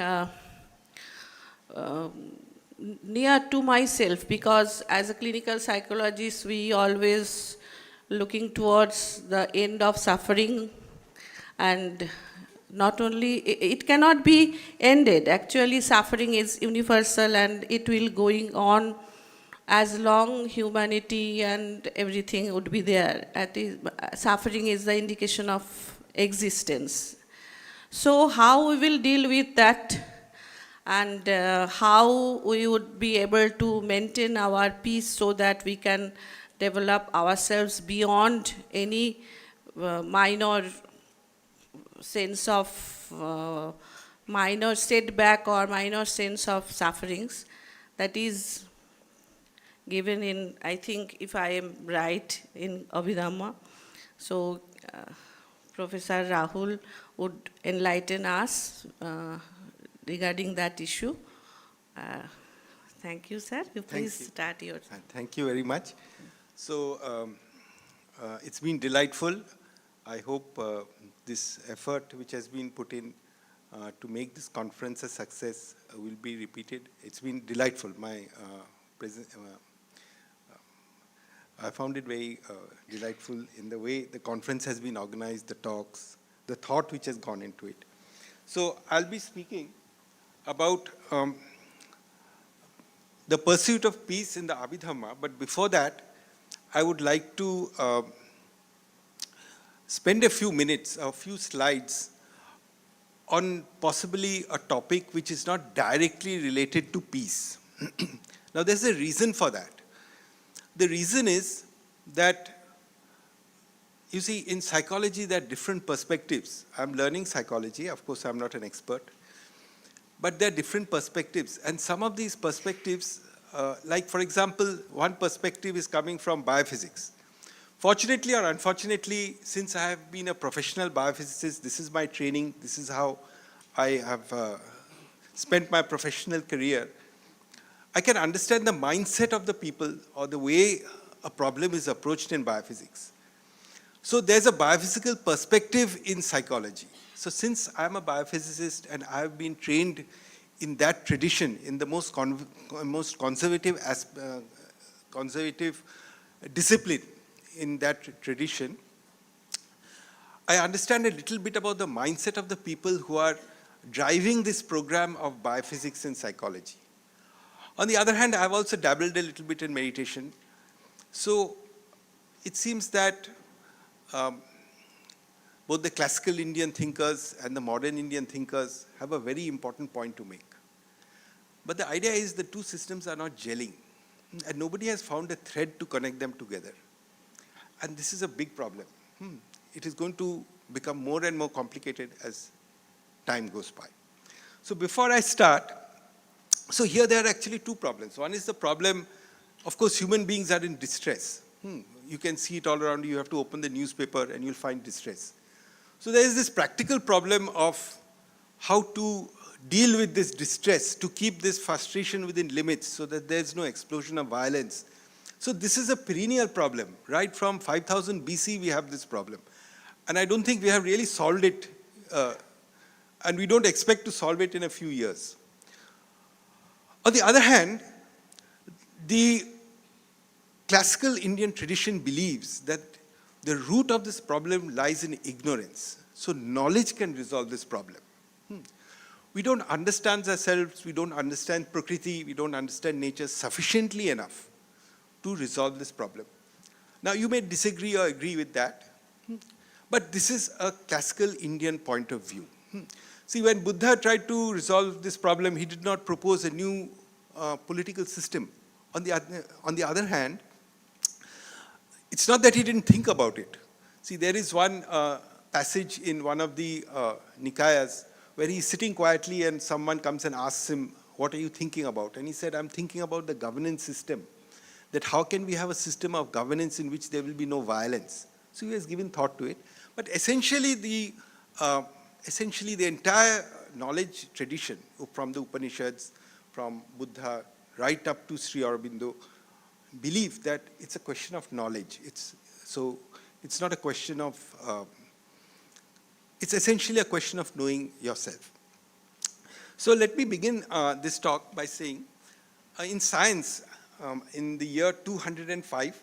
near to myself, because as a clinical psychologist, we always looking towards the end of suffering, and not only, it cannot be ended. Actually, suffering is universal, and it will going on as long humanity and everything would be there. Suffering is the indication of existence. So how we will deal with that, and how we would be able to maintain our peace so that we can develop ourselves beyond any minor sense of minor setback or minor sense of sufferings. That is given in, I think, if I am right, in Abhidhamma. So Professor Rahul would enlighten us regarding that issue. Thank you, sir. You please start your. Thank you very much. So it's been delightful. I hope this effort which has been put in to make this conference a success will be repeated. It's been delightful. I found it very delightful in the way the conference has been organized, the talks, the thought which has gone into it. So I'll be speaking about the pursuit of peace in the Abhidhamma, but before that, I would like to spend a few minutes, a few slides on possibly a topic which is not directly related to peace. Now, there's a reason for that. The reason is that, you see, in psychology, there are different perspectives. I'm learning psychology. Of course, I'm not an expert. But there are different perspectives. And some of these perspectives, like, for example, one perspective is coming from biophysics. Fortunately or unfortunately, since I have been a professional biophysicist, this is my training, this is how I have spent my professional career, I can understand the mindset of the people or the way a problem is approached in biophysics. So there's a biophysical perspective in psychology. So since I'm a biophysicist and I've been trained in that tradition, in the most conservative discipline in that tradition, I understand a little bit about the mindset of the people who are driving this program of biophysics and psychology. On the other hand, I've also dabbled a little bit in meditation. So it seems that both the classical Indian thinkers and the modern Indian thinkers have a very important point to make. But the idea is the two systems are not gelling, and nobody has found a thread to connect them together. And this is a big problem. It is going to become more and more complicated as time goes by. So before I start, so here there are actually two problems. One is the problem, of course, human beings are in distress. you can see it all around you. You have to open the newspaper and you'll find distress. So there is this practical problem of how to deal with this distress, to keep this frustration within limits so that there's no explosion of violence. So this is a perennial problem. Right from 5000 BC, we have this problem. And I don't think we have really solved it, and we don't expect to solve it in a few years. On the other hand, the classical Indian tradition believes that the root of this problem lies in ignorance. So knowledge can resolve this problem. We don't understand ourselves, we don't understand Prakriti, we don't understand nature sufficiently enough to resolve this problem. Now you may disagree or agree with that, but this is a classical Indian point of view. See, when Buddha tried to resolve this problem, he did not propose a new political system. On the other hand, it's not that he didn't think about it. See, there is one passage in one of the Nikayas where he's sitting quietly and someone comes and asks him, what are you thinking about? And he said, I'm thinking about the governance system. That how can we have a system of governance in which there will be no violence? So he has given thought to it. But essentially the entire knowledge tradition from the Upanishads, from Buddha, right up to Sri Aurobindo, believe that it's a question of knowledge. So it's not a question of, it's essentially a question of knowing yourself. So let me begin this talk by saying, in science, in the year 205,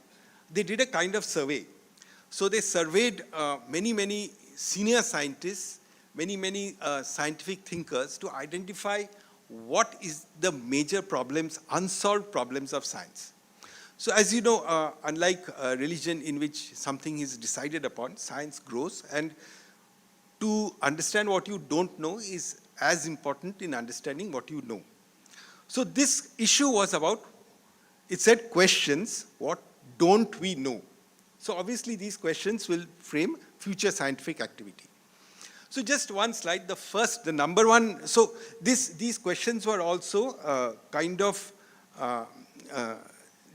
they did a kind of survey. So they surveyed many senior scientists, many scientific thinkers to identify what is the major problems, unsolved problems of science. So as you know, unlike religion in which something is decided upon, science grows, and to understand what you don't know is as important in understanding what you know. So this issue was about, it said questions, what don't we know? So obviously these questions will frame future scientific activity. So just one slide, the number one, so these questions were also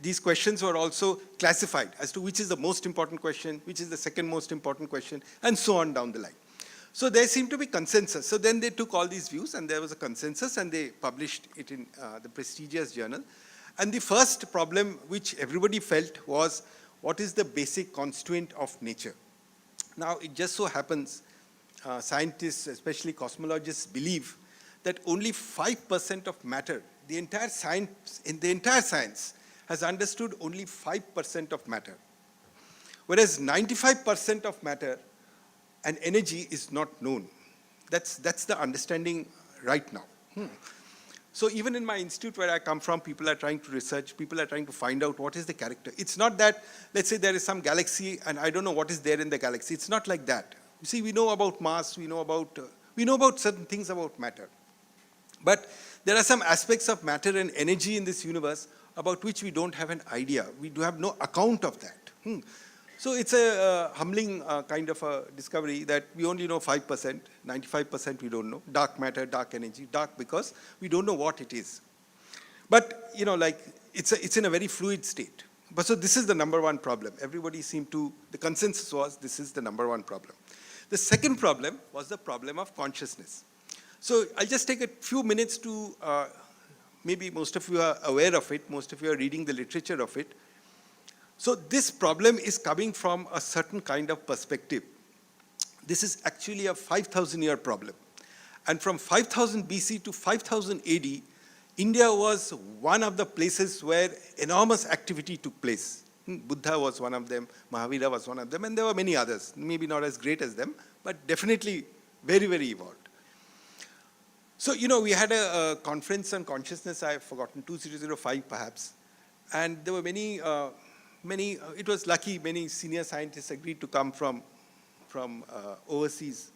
these questions were also classified as to which is the most important question, which is the second most important question, and so on down the line. So there seemed to be consensus. So then they took all these views and there was a consensus and they published it in the prestigious journal. And the first problem which everybody felt was, what is the basic constituent of nature? Now it just so happens, scientists, especially cosmologists, believe that only 5% of matter, the entire science has understood only 5% of matter. Whereas 95% of matter and energy is not known. That's the understanding right now. So even in my institute where I come from, people are trying to research, people are trying to find out what is the character. It's not that, let's say there is some galaxy and I don't know what is there in the galaxy. It's not like that. You see, we know about mass, we know about certain things about matter. But there are some aspects of matter and energy in this universe about which we don't have an idea. We do have no account of that. So it's a humbling kind of a discovery that we only know 5%, 95% we don't know. Dark matter, dark energy, dark because we don't know what it is. But, you know, like, it's in a very fluid state. But so this is the number one problem. Everybody seemed to, the consensus was this is the number one problem. The second problem was the problem of consciousness. So I'll just take a few minutes to, maybe most of you are aware of it, most of you are reading the literature of it. So this problem is coming from a certain kind of perspective. This is actually a 5,000-year problem. And from 5000 BC to 5000 AD, India was one of the places where enormous activity took place. Buddha was one of them, Mahavira was one of them, and there were many others, maybe not as great as them, but definitely very evolved. So, you know, we had a conference on consciousness, I've forgotten, 2005 perhaps, and there were many, it was lucky, many senior scientists agreed to come from overseas.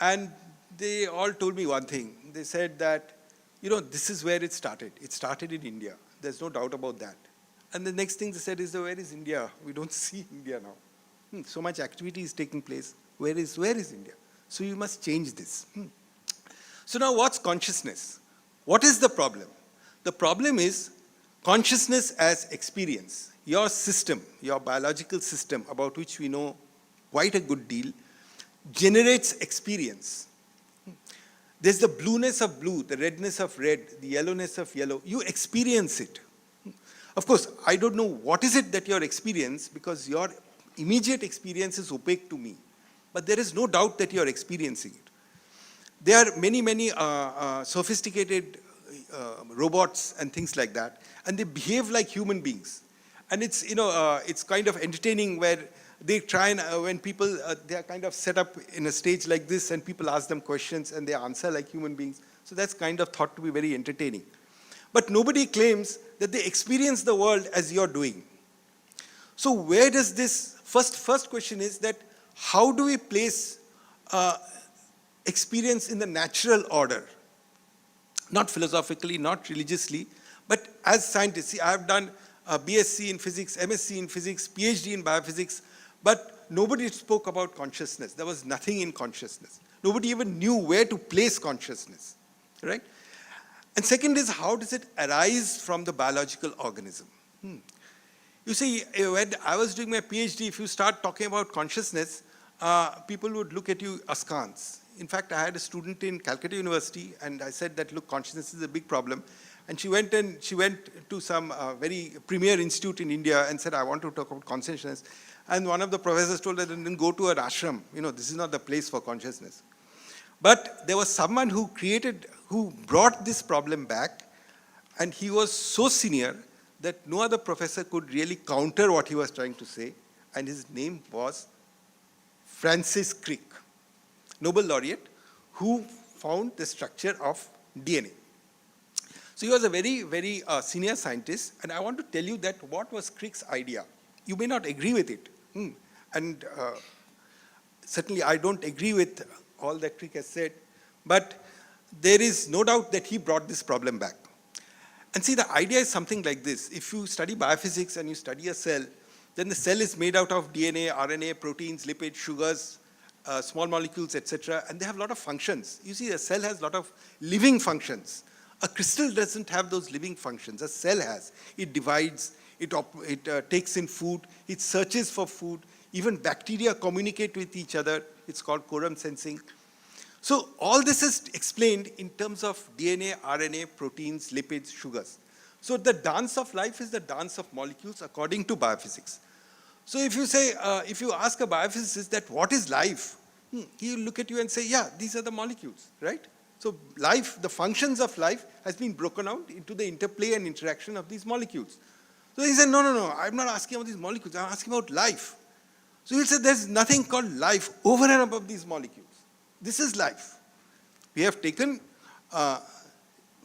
And they all told me one thing. They said that, you know, this is where it started. It started in India. There's no doubt about that. And the next thing they said is, where is India? We don't see India now. So much activity is taking place. Where is India? So you must change this. So now what's consciousness? What is the problem? The problem is consciousness as experience. your system, your biological system, about which we know quite a good deal, generates experience. There's the blueness of blue, the redness of red, the yellowness of yellow. You experience it. Of course, I don't know what is it that you're experiencing, because your immediate experience is opaque to me. But there is no doubt that you're experiencing it. There are many, many sophisticated robots and things like that, and they behave like human beings. And it's, it's kind of entertaining, where they try and, when people, they are kind of set up in a stage like this, and people ask them questions and they answer like human beings. So that's kind of thought to be very entertaining. But nobody claims that they experience the world as you're doing. So where does this, first question is that, how do we place experience in the natural order? Not philosophically, not religiously, but as scientists. See, I have done a BSc in physics, MSc in physics, PhD in biophysics, but nobody spoke about consciousness. There was nothing in consciousness. Nobody even knew where to place consciousness, right? And second is, how does it arise from the biological organism? You see, when I was doing my PhD, if you start talking about consciousness, people would look at you askance. In fact, I had a student in Calcutta University, and I said that, look, consciousness is a big problem. And she went to some very premier institute in India and said, I want to talk about consciousness. And one of the professors told her, then go to an ashram. This is not the place for consciousness. But there was someone who brought this problem back, and he was so senior that no other professor could really counter what he was trying to say, and his name was Francis Crick, Nobel laureate, who found the structure of DNA. So he was a very, very senior scientist, and I want to tell you that what was Crick's idea. You may not agree with it, and certainly I don't agree with all that Crick has said, but there is no doubt that he brought this problem back. And see, the idea is something like this. If you study biophysics and you study a cell, then the cell is made out of DNA, RNA, proteins, lipids, sugars, small molecules, etc. And they have a lot of functions. You see, a cell has a lot of living functions. A crystal doesn't have those living functions. A cell has. It divides, it takes in food, it searches for food. Even bacteria communicate with each other. It's called quorum sensing. So all this is explained in terms of DNA, RNA, proteins, lipids, sugars. So the dance of life is the dance of molecules according to biophysics. So if you say, if you ask a biophysicist that what is life, he will look at you and say, yeah, these are the molecules, right? So life, the functions of life has been broken out into the interplay and interaction of these molecules. So he said, no, I'm not asking about these molecules, I'm asking about life. So he'll say there's nothing called life over and above these molecules. This is life. We have taken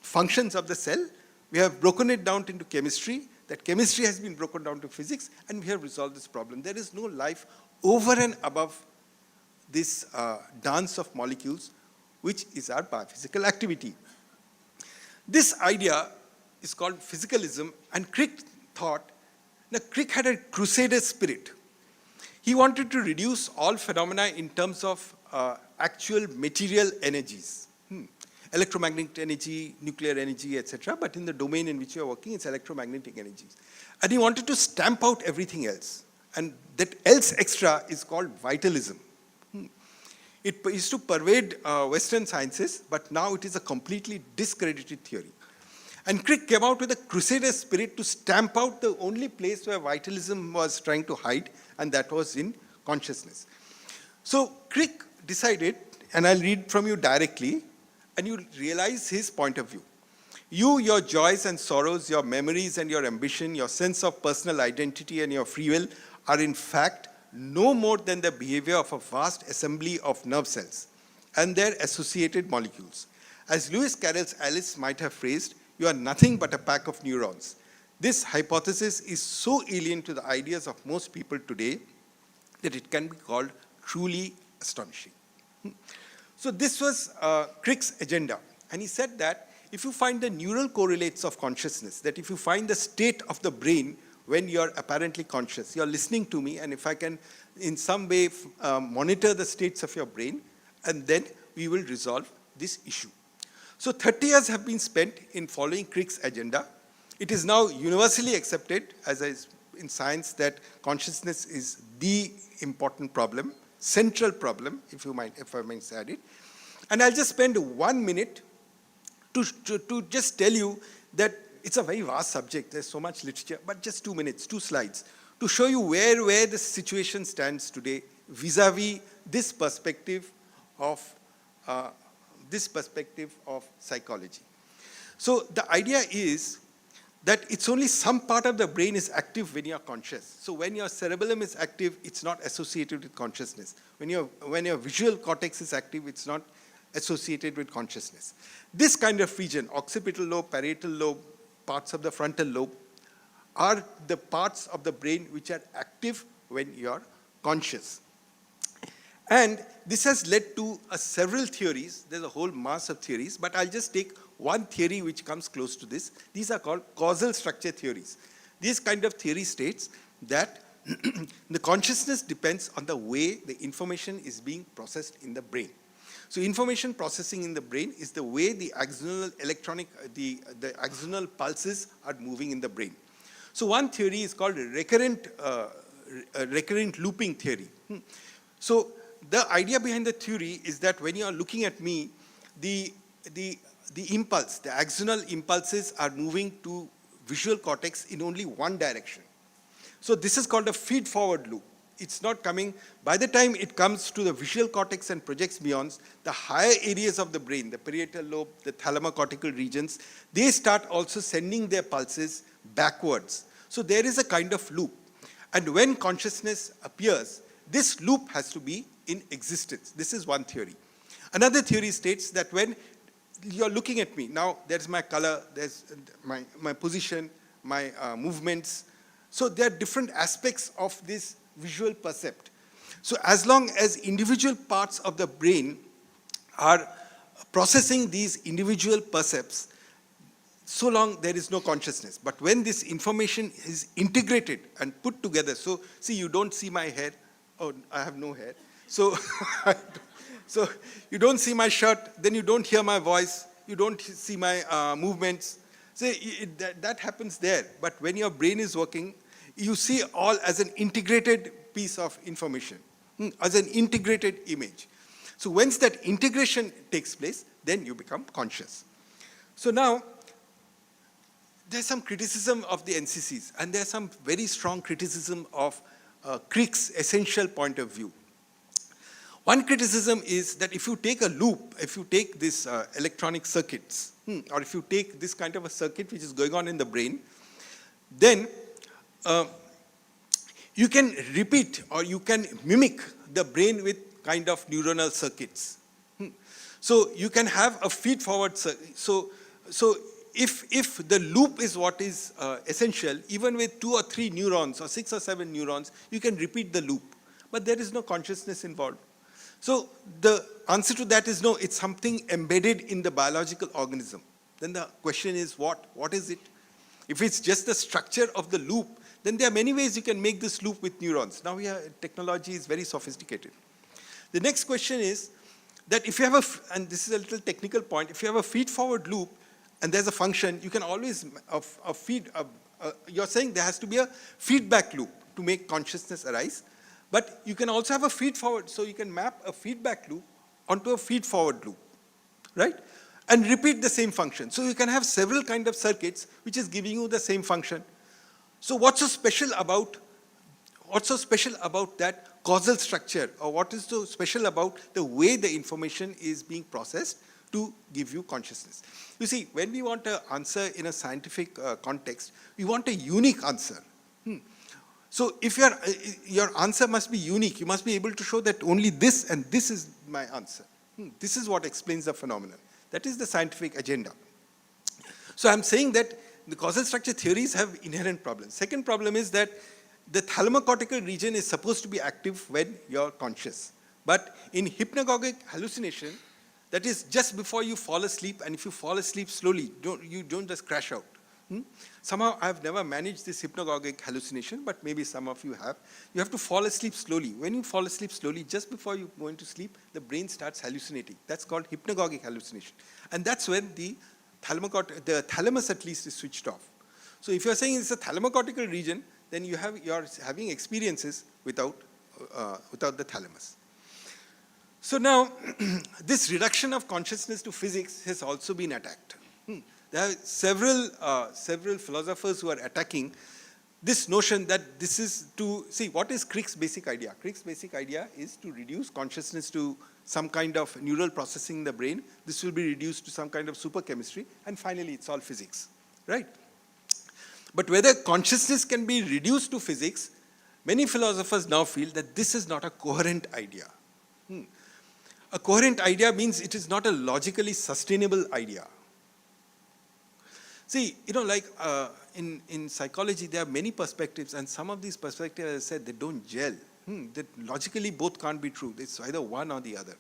functions of the cell, we have broken it down into chemistry, that chemistry has been broken down to physics, and we have resolved this problem. There is no life over and above this dance of molecules, which is our biophysical activity. This idea is called physicalism, and Crick thought, now Crick had a crusader spirit. He wanted to reduce all phenomena in terms of actual material energies. Electromagnetic energy, nuclear energy, etc. But in the domain in which you are working, it's electromagnetic energies. And he wanted to stamp out everything else. And that else extra is called vitalism. It used to pervade Western sciences, but now it is a completely discredited theory. And Crick came out with a crusader spirit to stamp out the only place where vitalism was trying to hide, and that was in consciousness. So Crick decided, and I'll read from you directly, and you'll realize his point of view. You, your joys and sorrows, your memories and your ambition, your sense of personal identity and your free will are in fact no more than the behavior of a vast assembly of nerve cells and their associated molecules. As Lewis Carroll's Alice might have phrased, you are nothing but a pack of neurons. This hypothesis is so alien to the ideas of most people today that it can be called truly astonishing. So this was Crick's agenda. And he said that if you find the neural correlates of consciousness, that if you find the state of the brain when you're apparently conscious, you're listening to me, and if I can in some way monitor the states of your brain, and then we will resolve this issue. So 30 years have been spent in following Crick's agenda. It is now universally accepted, as I in science that consciousness is the important problem, central problem, if I might add it. And I'll just spend 1 minute to just tell you that it's a very vast subject. There's so much literature, but just 2 minutes, 2 slides, to show you where the situation stands today vis-a-vis this perspective of psychology. So the idea is that it's only some part of the brain is active when you're conscious. So when your cerebellum is active, it's not associated with consciousness. When your visual cortex is active, it's not associated with consciousness. This kind of region, occipital lobe, parietal lobe, parts of the frontal lobe, are the parts of the brain which are active when you're conscious. And this has led to several theories. There's a whole mass of theories, but I'll just take one theory which comes close to this. These are called causal structure theories. This kind of theory states that the consciousness depends on the way the information is being processed in the brain. So information processing in the brain is the way the axonal the axonal pulses are moving in the brain. So one theory is called recurrent looping theory. So the idea behind the theory is that when you are looking at me, the impulse, the axonal impulses are moving to visual cortex in only one direction. So this is called a feed-forward loop. It's not coming, by the time it comes to the visual cortex and projects beyond, the higher areas of the brain, the parietal lobe, the thalamocortical regions, they start also sending their pulses backwards. So there is a kind of loop. And when consciousness appears, this loop has to be in existence. This is one theory. Another theory states that when you're looking at me, now there's my color, there's my position, my movements. So there are different aspects of this visual percept. So as long as individual parts of the brain are processing these individual percepts, so long there is no consciousness. But when this information is integrated and put together, so see, you don't see my hair. Oh, I have no hair. So, so you don't see my shirt, then you don't hear my voice, you don't see my movements. So that happens there. But when your brain is working, you see all as an integrated piece of information, as an integrated image. So once that integration takes place, then you become conscious. So now, there's some criticism of the NCCs, and there's some very strong criticism of Crick's essential point of view. One criticism is that if you take a loop, if you take this electronic circuits, or if you take this kind of a circuit which is going on in the brain, then you can repeat or you can mimic the brain with kind of neuronal circuits. So you can have a feed-forward circuit. So if the loop is what is essential, even with 2 or 3 neurons or 6 or 7 neurons, you can repeat the loop. But there is no consciousness involved. So the answer to that is no, it's something embedded in the biological organism. Then the question is what? What is it? If it's just the structure of the loop, then there are many ways you can make this loop with neurons. Now technology is very sophisticated. The next question is that if you have and this is a little technical point, if you have a feed-forward loop and there's a function, you can always, you're saying there has to be a feedback loop to make consciousness arise. But you can also have a feed-forward, so you can map a feedback loop onto a feed-forward loop, right? And repeat the same function. So you can have several kind of circuits which is giving you the same function. So what's so special about that causal structure, or what is so special about the way the information is being processed to give you consciousness? You see, when we want an answer in a scientific context, we want a unique answer. So if your answer must be unique, you must be able to show that only this and this is my answer. This is what explains the phenomenon. That is the scientific agenda. So I'm saying that the causal structure theories have inherent problems. Second problem is that the thalamocortical region is supposed to be active when you're conscious. But in hypnagogic hallucination, that is just before you fall asleep, and if you fall asleep slowly, you don't just crash out. Somehow I've never managed this hypnagogic hallucination, but maybe some of you have. You have to fall asleep slowly. When you fall asleep slowly, just before you go into sleep, the brain starts hallucinating. That's called hypnagogic hallucination. And that's when the thalamus at least is switched off. So if you're saying it's a thalamocortical region, then you're having experiences without the thalamus. So now, this reduction of consciousness to physics has also been attacked. There are several philosophers who are attacking this notion that this is to, see, what is Crick's basic idea? Crick's basic idea is to reduce consciousness to some kind of neural processing in the brain. This will be reduced to some kind of superchemistry, and finally it's all physics, right? But whether consciousness can be reduced to physics, many philosophers now feel that this is not a coherent idea. A coherent idea means it is not a logically sustainable idea. See, like in psychology, there are many perspectives, and some of these perspectives, as I said, they don't gel. That logically both can't be true. It's either one or the other.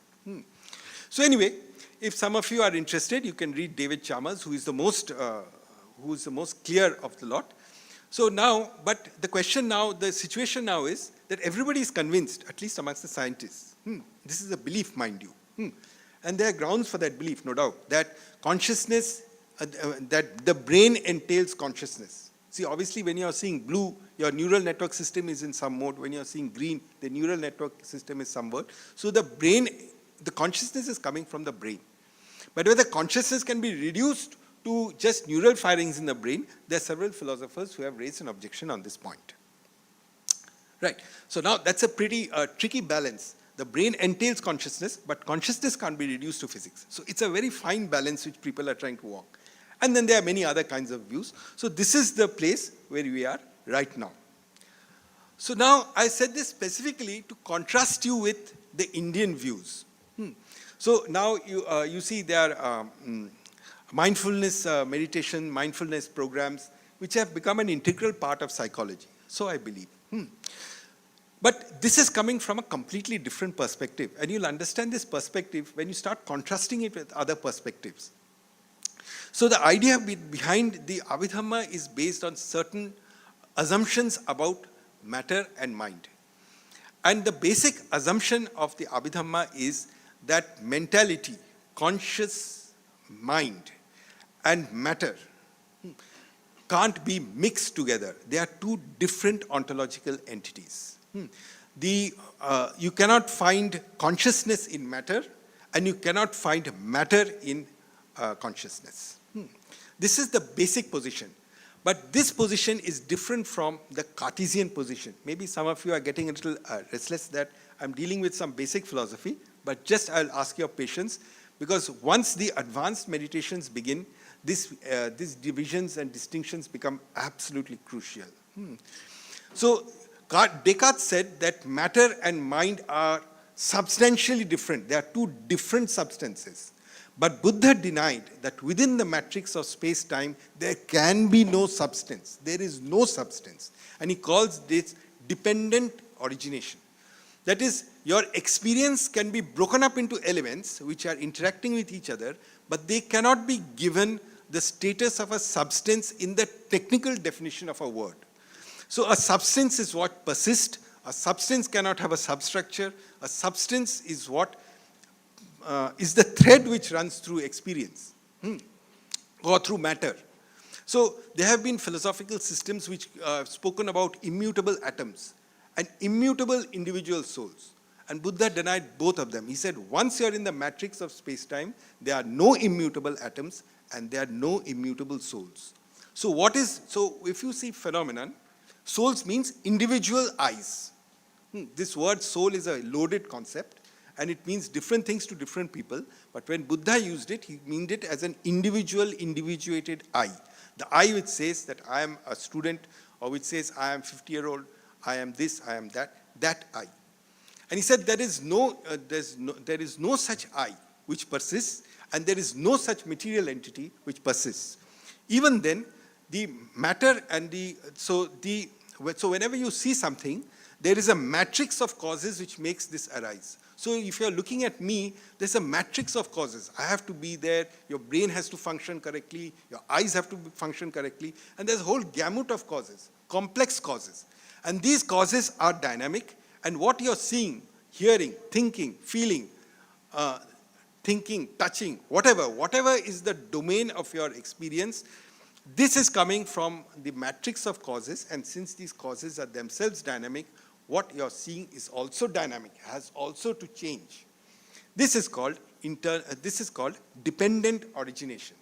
So anyway, if some of you are interested, you can read David Chalmers, who is the most clear of the lot. So now, but the question now, the situation now is that everybody is convinced, at least amongst the scientists. This is a belief, mind you. And there are grounds for that belief, no doubt, that consciousness, that the brain entails consciousness. See, obviously, when you are seeing blue, your neural network system is in some mode. When you are seeing green, the neural network system is some mode. So the brain, the consciousness is coming from the brain. But whether consciousness can be reduced to just neural firings in the brain, there are several philosophers who have raised an objection on this point. Right. So now that's a pretty tricky balance. The brain entails consciousness, but consciousness can't be reduced to physics. So it's a very fine balance which people are trying to walk. And then there are many other kinds of views. So this is the place where we are right now. So now I said this specifically to contrast you with the Indian views. So now you see there are mindfulness meditation, mindfulness programs, which have become an integral part of psychology. So I believe. But this is coming from a completely different perspective. And you'll understand this perspective when you start contrasting it with other perspectives. So the idea behind the Abhidhamma is based on certain assumptions about matter and mind. And the basic assumption of the Abhidhamma is that mentality, conscious mind, and matter can't be mixed together. They are two different ontological entities. You cannot find consciousness in matter, and you cannot find matter in consciousness. This is the basic position. But this position is different from the Cartesian position. Maybe some of you are getting a little restless that I'm dealing with some basic philosophy, but just I'll ask your patience, because once the advanced meditations begin, these divisions and distinctions become absolutely crucial. So Descartes said that matter and mind are substantially different. They are two different substances. But Buddha denied that within the matrix of space-time, there can be no substance. There is no substance. And he calls this dependent origination. That is, your experience can be broken up into elements which are interacting with each other, but they cannot be given the status of a substance in the technical definition of a word. So a substance is what persists. A substance cannot have a substructure. A substance is what is the thread which runs through experience or through matter. So there have been philosophical systems which have spoken about immutable atoms and immutable individual souls. And Buddha denied both of them. He said, once you're in the matrix of space-time, there are no immutable atoms and there are no immutable souls. So if you see phenomenon, souls means individual eyes. This word soul is a loaded concept, and it means different things to different people. But when Buddha used it, he meant it as an individual, individuated I. The I which says that I am a student, or which says I am 50-year-old, I am this, I am that I. And he said there is no such I which persists, and there is no such material entity which persists. Even then, the matter and so whenever you see something, there is a matrix of causes which makes this arise. So if you're looking at me, there's a matrix of causes. I have to be there, your brain has to function correctly, your eyes have to function correctly, and there's a whole gamut of causes, complex causes. And these causes are dynamic, and what you're seeing, hearing, thinking, feeling, touching, whatever is the domain of your experience, This is coming from the matrix of causes, and since these causes are themselves dynamic, what you're seeing is also dynamic, has also to change. This is called dependent origination.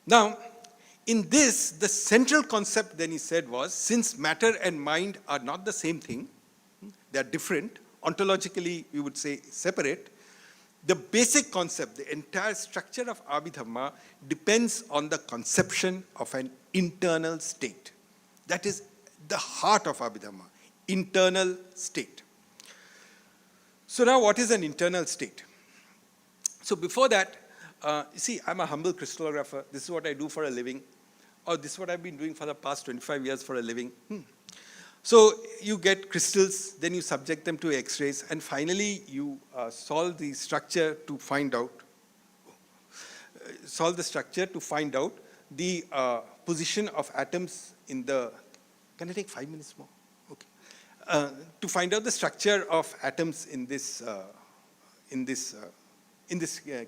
Now, in this, the central concept then he said was, since matter and mind are not the same thing, they are different, ontologically we would say separate, the basic concept, the entire structure of Abhidhamma depends on the conception of an internal state. That is the heart of Abhidhamma, internal state. So now what is an internal state? So before that, you see, I'm a humble crystallographer. This is what I do for a living. Or this is what I've been doing for the past 25 years for a living. So you get crystals, then you subject them to X-rays, and finally you solve the structure to find out the position of atoms in the. Can I take 5 minutes more? Okay. To find out the structure of atoms in this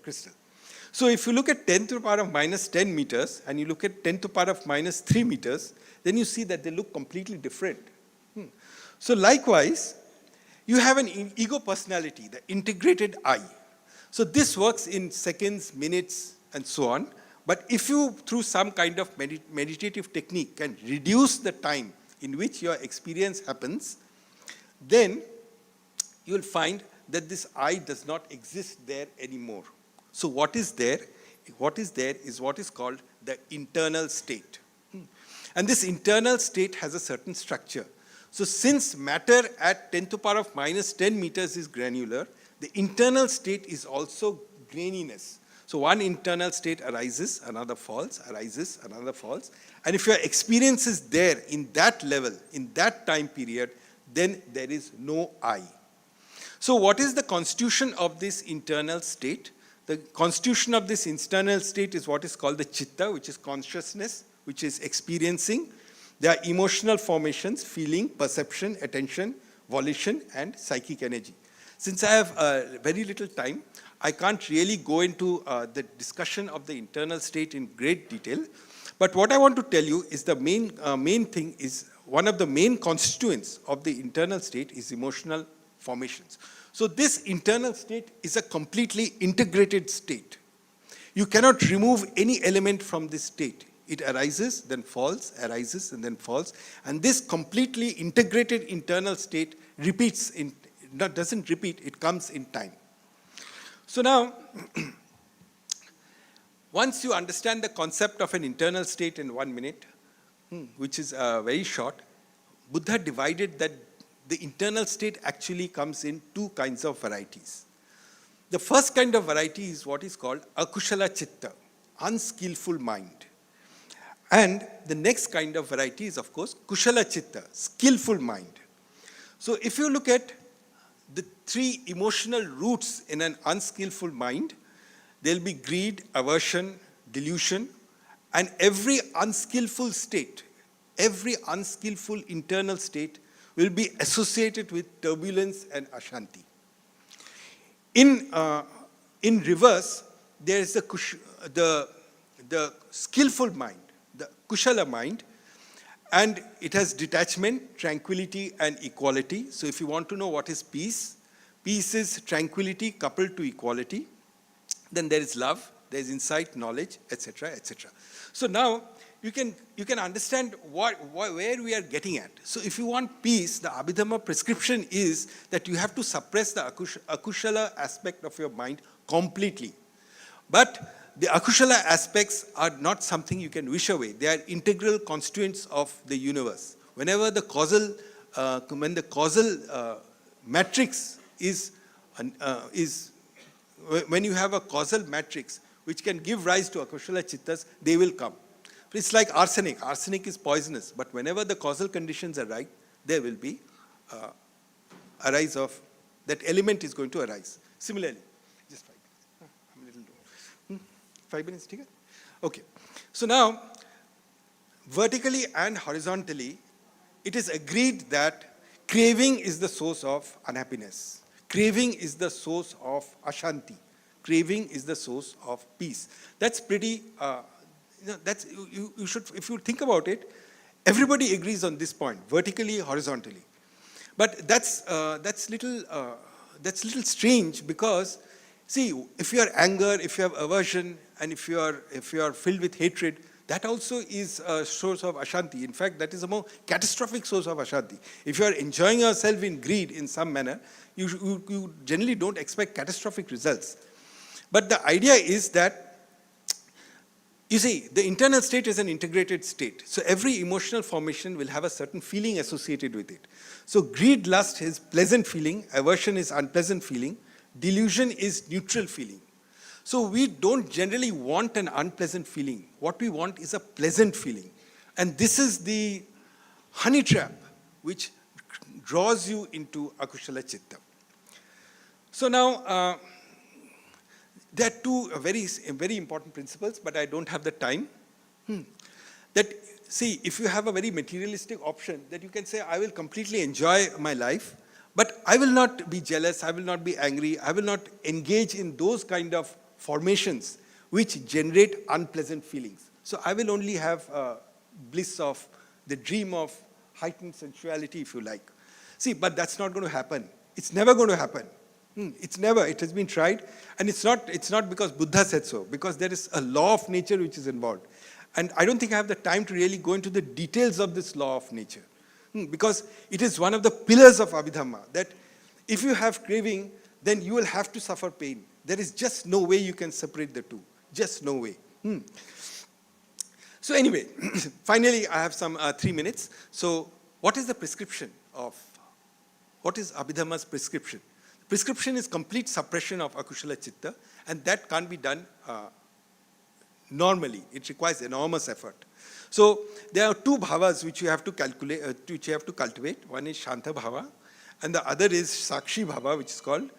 crystal. So if you look at 10 to the power of minus 10 meters and you look at 10 to the power of minus 3 meters, then you see that they look completely different. So likewise, you have an ego personality, the integrated I. So this works in seconds, minutes, and so on. But if you, through some kind of meditative technique, can reduce the time in which your experience happens, then you will find that this I does not exist there anymore. So what is there? What is there is what is called the internal state. And this internal state has a certain structure. So since matter at 10 to the power of minus 10 meters is granular, the internal state is also graininess. So one internal state arises, another falls, arises, another falls. And if your experience is there in that level, in that time period, then there is no I. So what is the constitution of this internal state? The constitution of this internal state is what is called the chitta, which is consciousness, which is experiencing. There are emotional formations, feeling, perception, attention, volition, and psychic energy. Since I have very little time, I can't really go into the discussion of the internal state in great detail. But what I want to tell you is the main thing is one of the main constituents of the internal state is emotional formations. So this internal state is a completely integrated state. You cannot remove any element from this state. It arises, then falls, arises, and then falls. And this completely integrated internal state repeats, doesn't repeat, it comes in time. So now, once you understand the concept of an internal state in 1 minute, which is very short, Buddha divided that the internal state actually comes in two kinds of varieties. The first kind of variety is what is called akushala chitta, unskillful mind. And the next kind of variety is, of course, kushala chitta, skillful mind. So if you look at the three emotional roots in an unskillful mind, there'll be greed, aversion, delusion, and every unskillful state, every unskillful internal state will be associated with turbulence and ashanti. In reverse, there is the skillful mind, the kushala mind, and it has detachment, tranquility, and equality. So if you want to know what is peace, peace is tranquility coupled to equality. Then there is love, there is insight, knowledge, etc., etc. So now you can understand where we are getting at. So if you want peace, the Abhidhamma prescription is that you have to suppress the akushala aspect of your mind completely. But the akushala aspects are not something you can wish away. They are integral constituents of the universe. Whenever the causal, matrix is, when you have a causal matrix which can give rise to akushala chittas, they will come. It's like arsenic. Arsenic is poisonous, but whenever the causal conditions are right, there will be a rise of, that element is going to arise. Similarly, just 5 minutes. I'm a little low. 5 minutes, take it? Okay. So now, vertically and horizontally, it is agreed that craving is the source of unhappiness. Craving is the source of ashanti. Craving is the source of peace. That's pretty that's, you should, if you think about it, everybody agrees on this point, vertically, horizontally. But that's little strange because, see, if you are anger, if you have aversion, and if you are filled with hatred, that also is a source of Ashanti. In fact, that is a more catastrophic source of Ashanti. If you are enjoying yourself in greed in some manner, you generally don't expect catastrophic results. But the idea is that, you see, the internal state is an integrated state. So every emotional formation will have a certain feeling associated with it. So greed, lust is pleasant feeling, aversion is unpleasant feeling, delusion is neutral feeling. So we don't generally want an unpleasant feeling. What we want is a pleasant feeling. And this is the honey trap which draws you into Akushala Chitta. So now, there are two very important principles, but I don't have the time. That, see, if you have a very materialistic option, that you can say, I will completely enjoy my life, but I will not be jealous, I will not be angry, I will not engage in those kind of formations which generate unpleasant feelings. So I will only have bliss of the dream of heightened sensuality, if you like. See, but that's not going to happen. It's never going to happen. It's never. It has been tried, and it's not because Buddha said so, because there is a law of nature which is involved. And I don't think I have the time to really go into the details of this law of nature, because it is one of the pillars of Abhidhamma, that if you have craving, then you will have to suffer pain. There is just no way you can separate the two. Just no way. So anyway, finally, I have some 3 minutes. So what is the prescription of, what is Abhidhamma's prescription? Prescription is complete suppression of Akushala Chitta, and that can't be done normally. It requires enormous effort. So there are two bhavas which you have to calculate, which you have to cultivate. One is Shanta Bhava, and the other is Sakshi Bhava, which is called.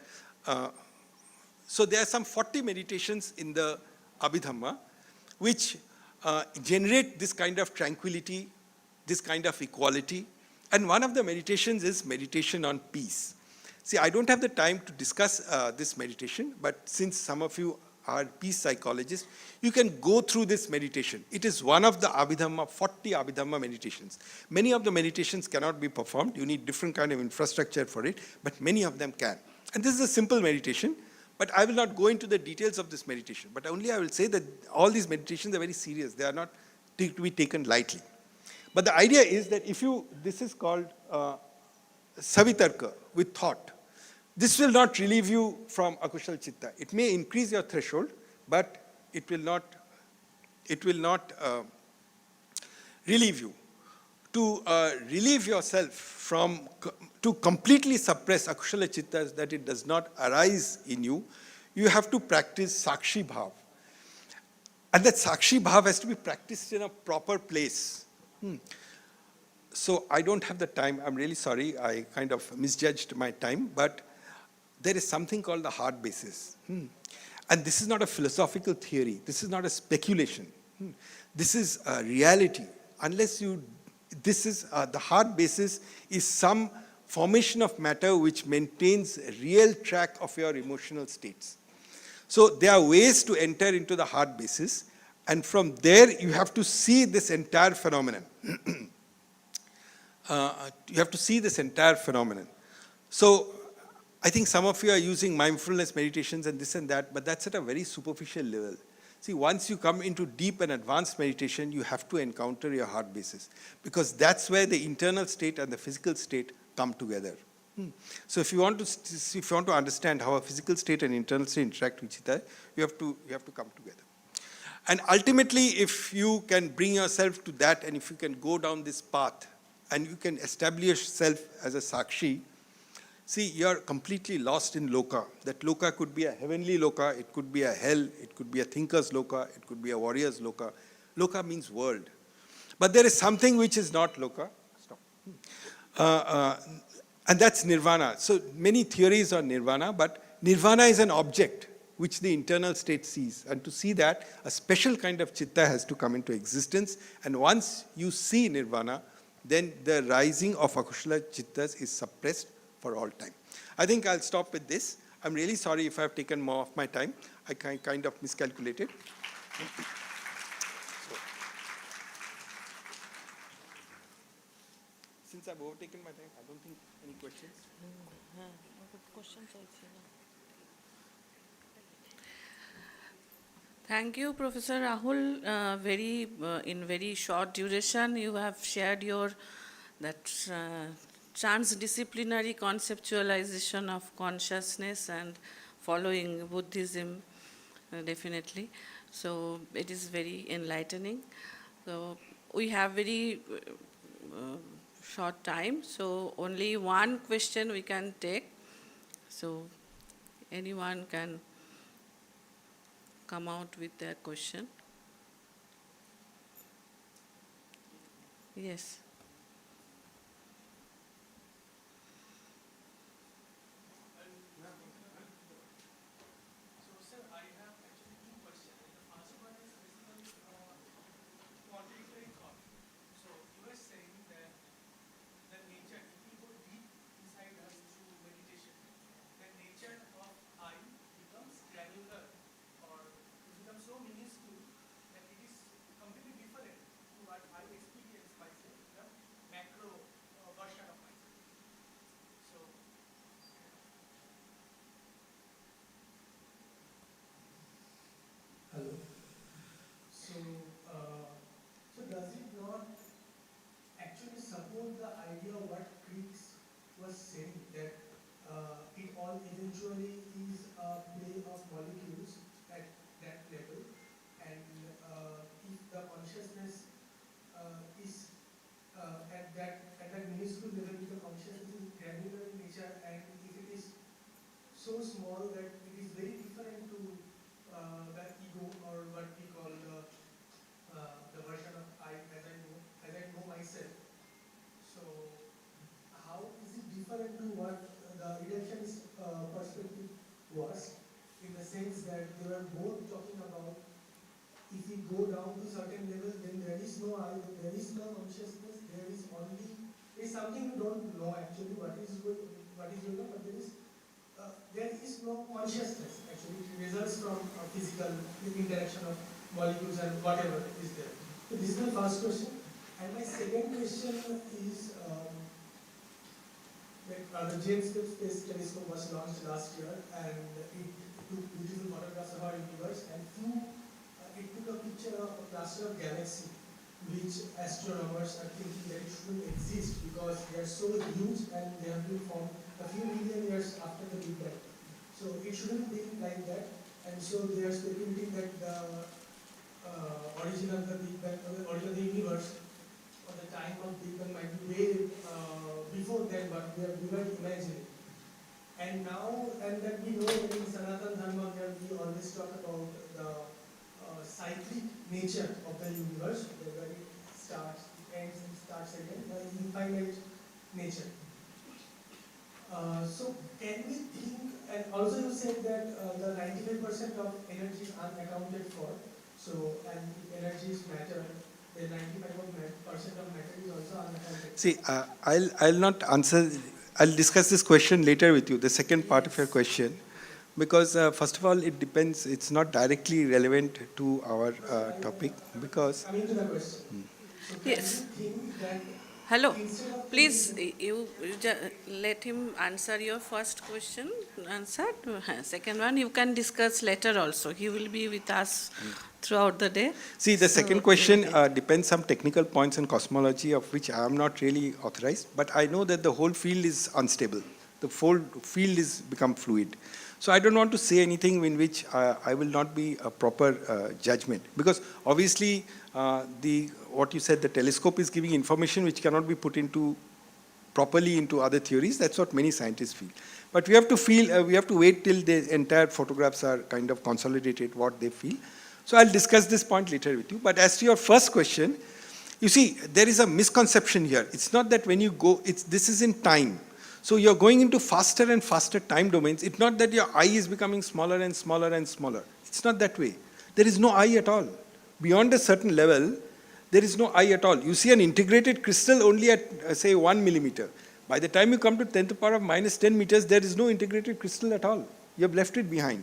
So there are some 40 meditations in the Abhidhamma which generate this kind of tranquility, this kind of equality. And one of the meditations is meditation on peace. See, I don't have the time to discuss this meditation, but since some of you are peace psychologists, you can go through this meditation. It is one of the Abhidhamma, 40 Abhidhamma meditations. Many of the meditations cannot be performed. You need different kind of infrastructure for it, but many of them can. And this is a simple meditation, but I will not go into the details of this meditation. But only I will say that all these meditations are very serious. They are not to be taken lightly. But the idea is that if you, this is called Savitarka, with thought. This will not relieve you from Akushal Chitta. It may increase your threshold, but it will not relieve you. To relieve yourself from, to completely suppress Akushala Chittas, that it does not arise in you, you have to practice Sakshi Bhav. And that Sakshi Bhav has to be practiced in a proper place. So I don't have the time. I'm really sorry. I kind of misjudged my time, but there is something called the heart basis. And this is not a philosophical theory. This is not a speculation. This is a reality. Unless you, this is, the heart basis is some formation of matter which maintains a real track of your emotional states. So there are ways to enter into the heart basis, and from there you have to see this entire phenomenon. You have to see this entire phenomenon. So I think some of you are using mindfulness meditations and this and that, but that's at a very superficial level. See, once you come into deep and advanced meditation, you have to encounter your heart basis, because that's where the internal state and the physical state come together. So if you want to understand how a physical state and internal state interact with each other, you have to come together. And ultimately, if you can bring yourself to that, and if you can go down this path, and you can establish yourself as a Sakshi, see, you're completely lost in loka. That loka could be a heavenly loka, it could be a hell, it could be a thinker's loka, it could be a warrior's loka. Loka means world. But there is something which is not loka. Stop. And that's nirvana. So many theories on nirvana, but nirvana is an object which the internal state sees. And to see that, a special kind of chitta has to come into existence. And once you see nirvana, then the rising of Akushala Chittas is suppressed for all time. I think I'll stop with this. I'm really sorry if I've taken more of my time. I kind of miscalculated. So. I've overtaken my time. I don't think any questions. Thank you, Professor Rahul. In very short duration, you have shared your transdisciplinary conceptualization of consciousness and following Buddhism, definitely. So it is very enlightening. So we have very short time, so only one question we can take. So anyone can come out with their question. Yes. Hello. So, so does it not actually support the idea of what Creeks was saying, that it all eventually is a play of molecules at that level, and if the consciousness is at that minuscule level, if the consciousness is granular in nature, and if it is so small that it is very different to the ego, or what we call the version of I as I know myself. So how is it different to what the reductionist perspective was, in the sense that they were both talking about, if we go down to certain level, then there is no I, there is no consciousness, there is something we don't know actually what is going on, but there is no consciousness actually. It results from physical interaction of molecules and whatever is there. So this is my first question. And my second question is, the James Webb Space Telescope was launched last year, and it took beautiful photographs of our universe, and it took a picture of a cluster of galaxies, which astronomers are thinking that it shouldn't exist because they are so huge and they have been formed a few million years after the Big Bang. So it shouldn't be like that, and so they are speculating that the origin of the Big Bang, or the origin of the universe, or the time of Big Bang might be way before then, but we might imagine it. And now, and that we know that in Sanatana Dharma, where we always talk about the cyclic nature of the universe, where it starts, it ends, and starts again, the infinite nature. So can we think, and also you said that the 95% of energy is unaccounted for, so, and if energy is matter, then 95% of matter is also unaccounted for. See, I'll not answer, I'll discuss this question later with you, the second part of your question, because first of all, it depends, it's not directly relevant to our topic, because... Coming to the question. So can Yes. you think that Hello. instead of Please, thinking, you let him answer your first question. Answered. Second one, you can discuss later also. He will be with us throughout the day. See, the So, second question depends some technical points in cosmology of which I am not really authorized, but I know that the whole field is unstable. The whole field is become fluid. So I don't want to say anything in which I will not be a proper judgment, because obviously what you said, the telescope is giving information which cannot be put into properly into other theories. That's what many scientists feel. But we have to wait till the entire photographs are kind of consolidated, what they feel. So I'll discuss this point later with you. But as to your first question, you see, there is a misconception here. It's not that when you go, this is in time. So you're going into faster and faster time domains. It's not that your eye is becoming smaller and smaller and smaller. It's not that way. There is no eye at all. Beyond a certain level, there is no eye at all. You see an integrated crystal only at, say, 1 millimeter. By the time you come to 10 to the power of minus 10 meters, there is no integrated crystal at all. You have left it behind,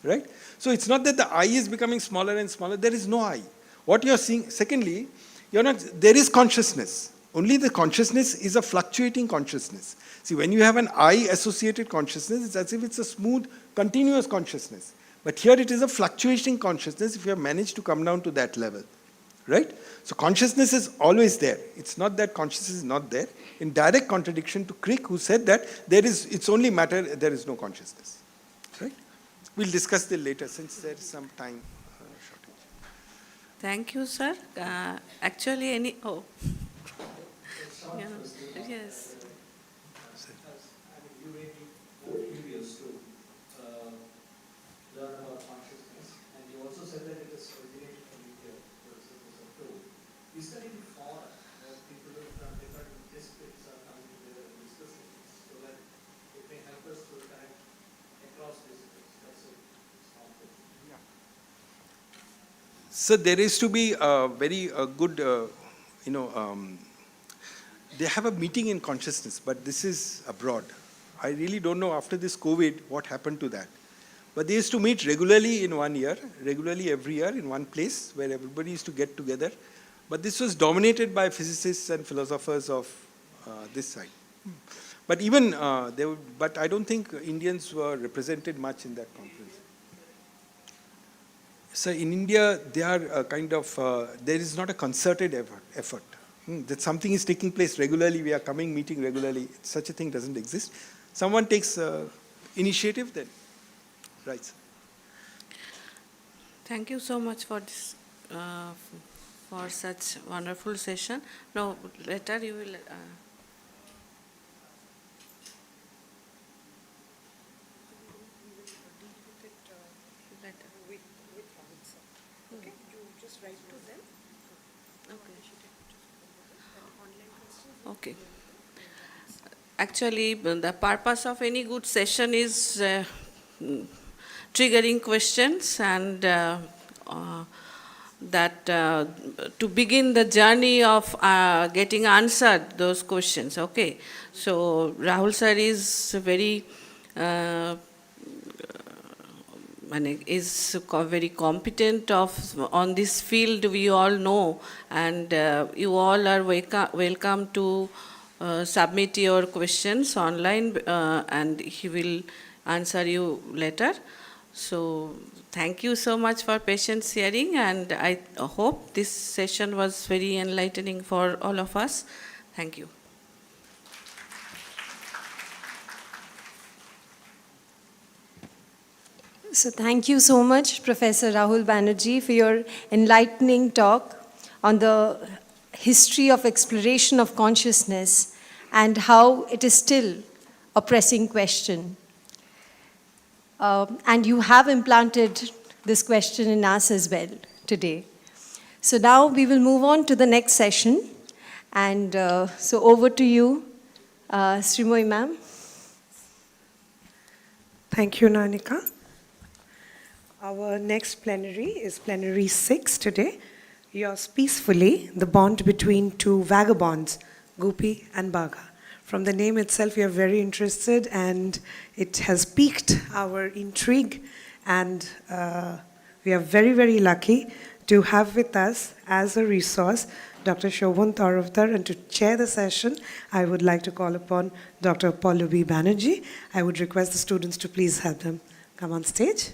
right? So it's not that the eye is becoming smaller and smaller. There is no eye. What you are seeing, secondly, there is consciousness. Only the consciousness is a fluctuating consciousness. See, when you have an I-associated consciousness, it's as if it's a smooth, continuous consciousness. But here it is a fluctuating consciousness if you have managed to come down to that level. Right? So consciousness is always there. It's not that consciousness is not there. In direct contradiction to Crick, who said that it's only matter, there is no consciousness. Right? We'll discuss this later since there is some time shortage. Thank you, sir. Actually, yeah, yes. You may be more curious to learn about consciousness, and you also said that it is originated from India. Is there any forum where people from different districts are coming together and discussing this so that it may help us to connect across disciplines? That's it. So there is to be a very good, they have a meeting in consciousness, but this is abroad. I really don't know after this COVID what happened to that. But they used to meet regularly in 1 year, regularly every year in one place where everybody used to get together. But this was dominated by physicists and philosophers of this side. But even, but I don't think Indians were represented much in that conference. So in India, they are there is not a concerted effort. That something is taking place regularly, we are coming, meeting regularly. Such a thing doesn't exist. Someone takes initiative, then right. Thank you so much for this, for such wonderful session. Now, later you will. Okay, you just write to them. Okay. Actually, the purpose of any good session is triggering questions and to begin the journey of getting answered those questions. Okay. So Rahul sir is very is very competent on this field, we all know, and you all are welcome to submit your questions online and he will answer you later. So thank you so much for patient hearing, and I hope this session was very enlightening for all of us. Thank you. So thank you so much, Professor Rahul Banerjee, for your enlightening talk on the history of exploration of consciousness and how it is still a pressing question. And you have implanted this question in us as well today. So now we will move on to the next session. And so over to you, Srimoy ma'am. Thank you, Nanika. Our next plenary is plenary 6 today. Yours peacefully, the bond between two vagabonds, Gopi and Bhaga. From the name itself, we are very interested and it has piqued our intrigue, and we are very, very lucky to have with us as a resource Dr. Shobhan Taravdar, and to chair the session, I would like to call upon Dr. Pallavi Banerjee. I would request the students to please have them come on stage.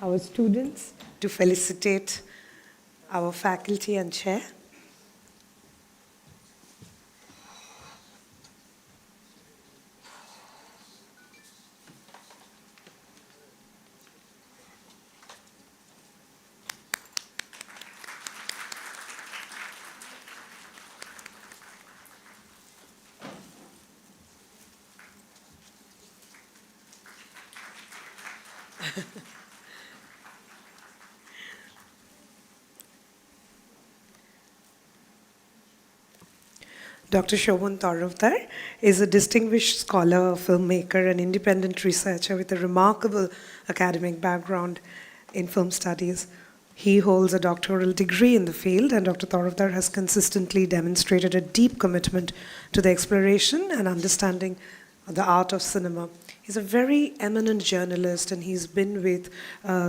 Our students to felicitate our faculty and chair. Dr. Shobhan Taruvdar is a distinguished scholar, filmmaker, and independent researcher with a remarkable academic background in film studies. He holds a doctoral degree in the field, and Dr. Taruvdar has consistently demonstrated a deep commitment to the exploration and understanding of the art of cinema. He's a very eminent journalist, and he's been with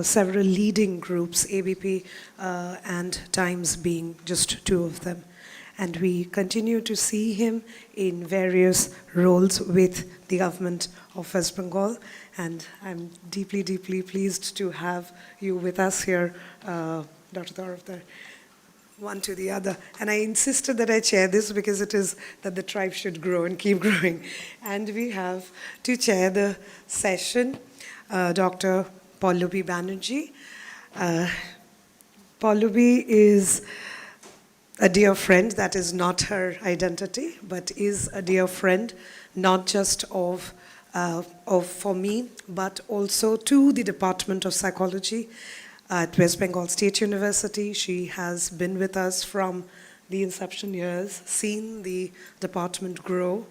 several leading groups, ABP and Times being just two of them. And we continue to see him in various roles with the government of West Bengal. And I'm deeply, deeply pleased to have you with us here, Dr. Taruvdar, one to the other. And I insisted that I chair this because it is that the tribe should grow and keep growing. And we have to chair the session, Dr. Pallavi Banerjee. Pallavi is a dear friend. That is not her identity, but is a dear friend, not just of for me, but also to the Department of Psychology at West Bengal State University. She has been with us from the inception years, seen the department grow,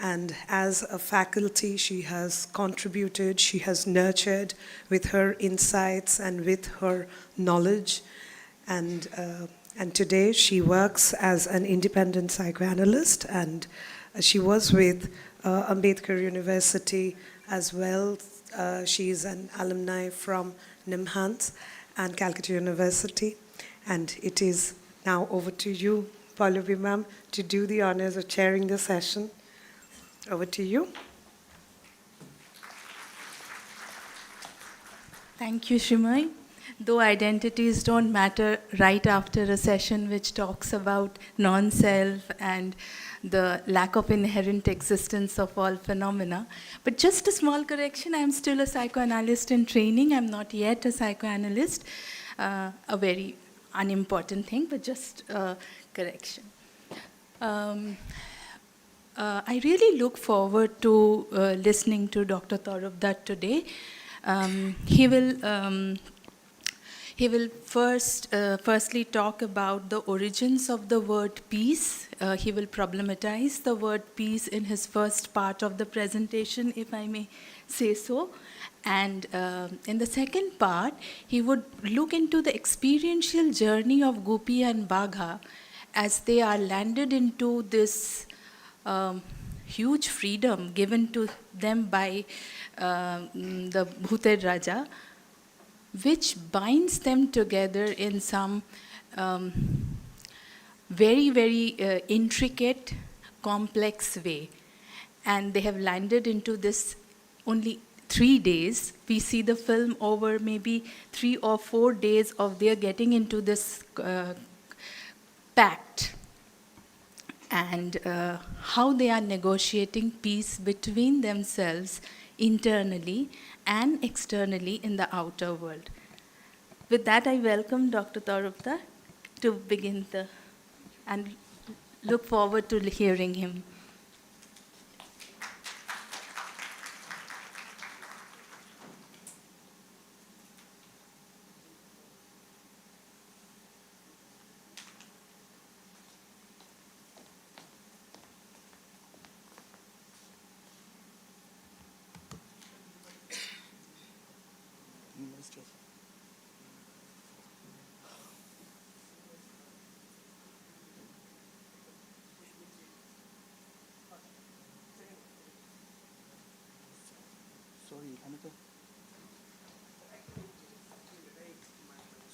and as a faculty, she has contributed, she has nurtured with her insights and with her knowledge. And today she works as an independent psychoanalyst, and she was with Ambedkar University as well. She is an alumni from NIMHANS and Calcutta University. And it is now over to you, Pallavi ma'am, to do the honors of chairing the session. Over to you. Thank you, Shrimai. Though identities don't matter right after a session which talks about non-self and the lack of inherent existence of all phenomena. But just a small correction, I'm still a psychoanalyst in training. I'm not yet a psychoanalyst. A very unimportant thing, but just a correction. I really look forward to listening to Dr. Taruvdar today. He will firstly talk about the origins of the word peace. He will problematize the word peace in his first part of the presentation, if I may say so. And in the second part, he would look into the experiential journey of Gopi and Bagha as they are landed into this huge freedom given to them by the Bhuted Raja, which binds them together in some very, very intricate, complex way. And they have landed into this only 3 days. We see the film over maybe 3 or 4 days of their getting into this pact. And how they are negotiating peace between themselves internally and externally in the outer world. With that, I welcome Dr. Taruvdar to begin and look forward to hearing him.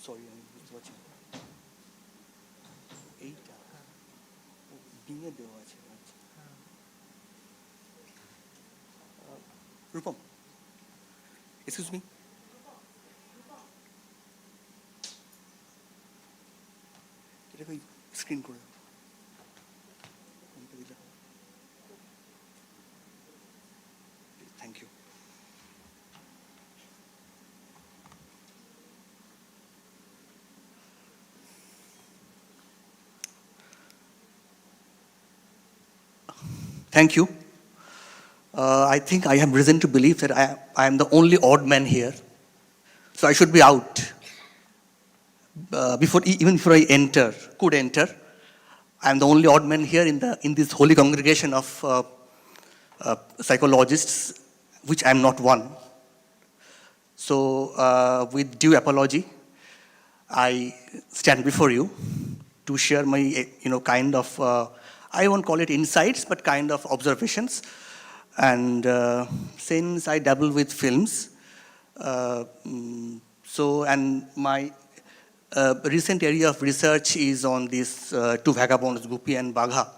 Sorry, I was watching. 8 being a dewa আছে Rupam, excuse me. এটা কই screen করে দাও। Thank you. Thank you. I think I have reason to believe that I am the only odd man here. So I should be out. Even before I could enter, I'm the only odd man here in this holy congregation of psychologists, which I'm not one. So with due apology, I stand before you to share my, kind of, I won't call it insights, but kind of observations. And since I dabble with films, and my recent area of research is on these two vagabonds, Guppy and Bagha.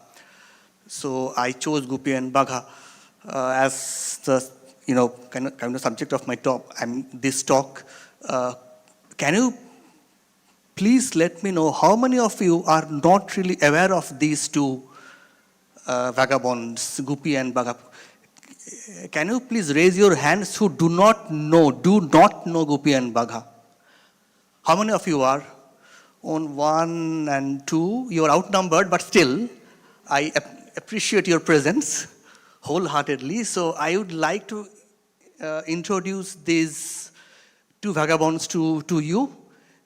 So I chose Guppy and Bagha as the, kind of subject of my talk. This talk. Can you please let me know how many of you are not really aware of these two vagabonds, Guppy and Bagha? Can you please raise your hands who do not know Guppy and Bagha? How many of you are? On 1 and 2, you are outnumbered, but still, I appreciate your presence wholeheartedly. So I would like to introduce these two vagabonds to you,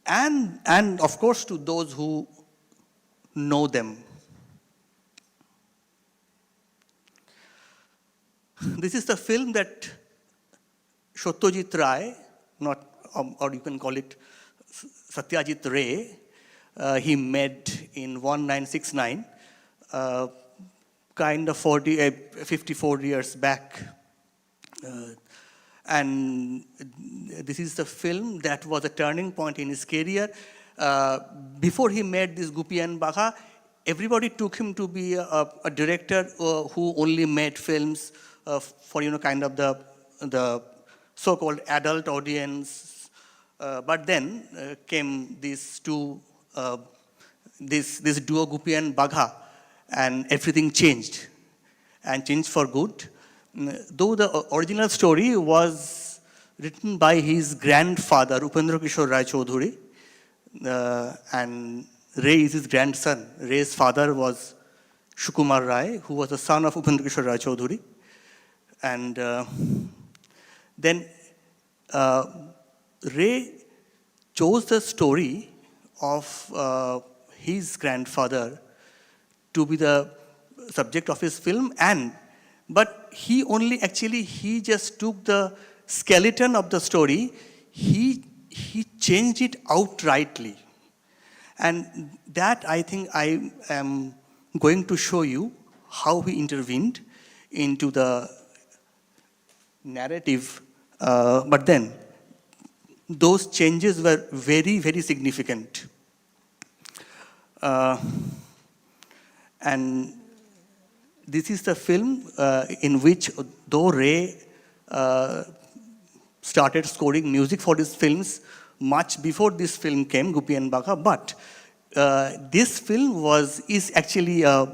and of course to those who know them. This is the film that Satyajit Ray, or you can call it Satyajit Ray, he made in 1969, kind of 54 years back. And this is the film that was a turning point in his career. Before he made this Guppy and Bagha, everybody took him to be a director who only made films for kind of the so-called adult audience. But then came these two, this duo Guppy and Bagha, and everything changed, and changed for good. Though the original story was written by his grandfather, Upendra Kishore Rai Chaudhuri, and Ray is his grandson. Ray's father was Shukumar Rai, who was the son of Upendra Kishore Rai Chaudhuri. And then Ray chose the story of his grandfather to be the subject of his film, but he just took the skeleton of the story, he changed it outrightly. And that, I think, I am going to show you how he intervened into the narrative. But then, those changes were very, very significant. And this is the film in which, though Ray started scoring music for his films much before this film came, Guppy and Bagha, but this film is actually a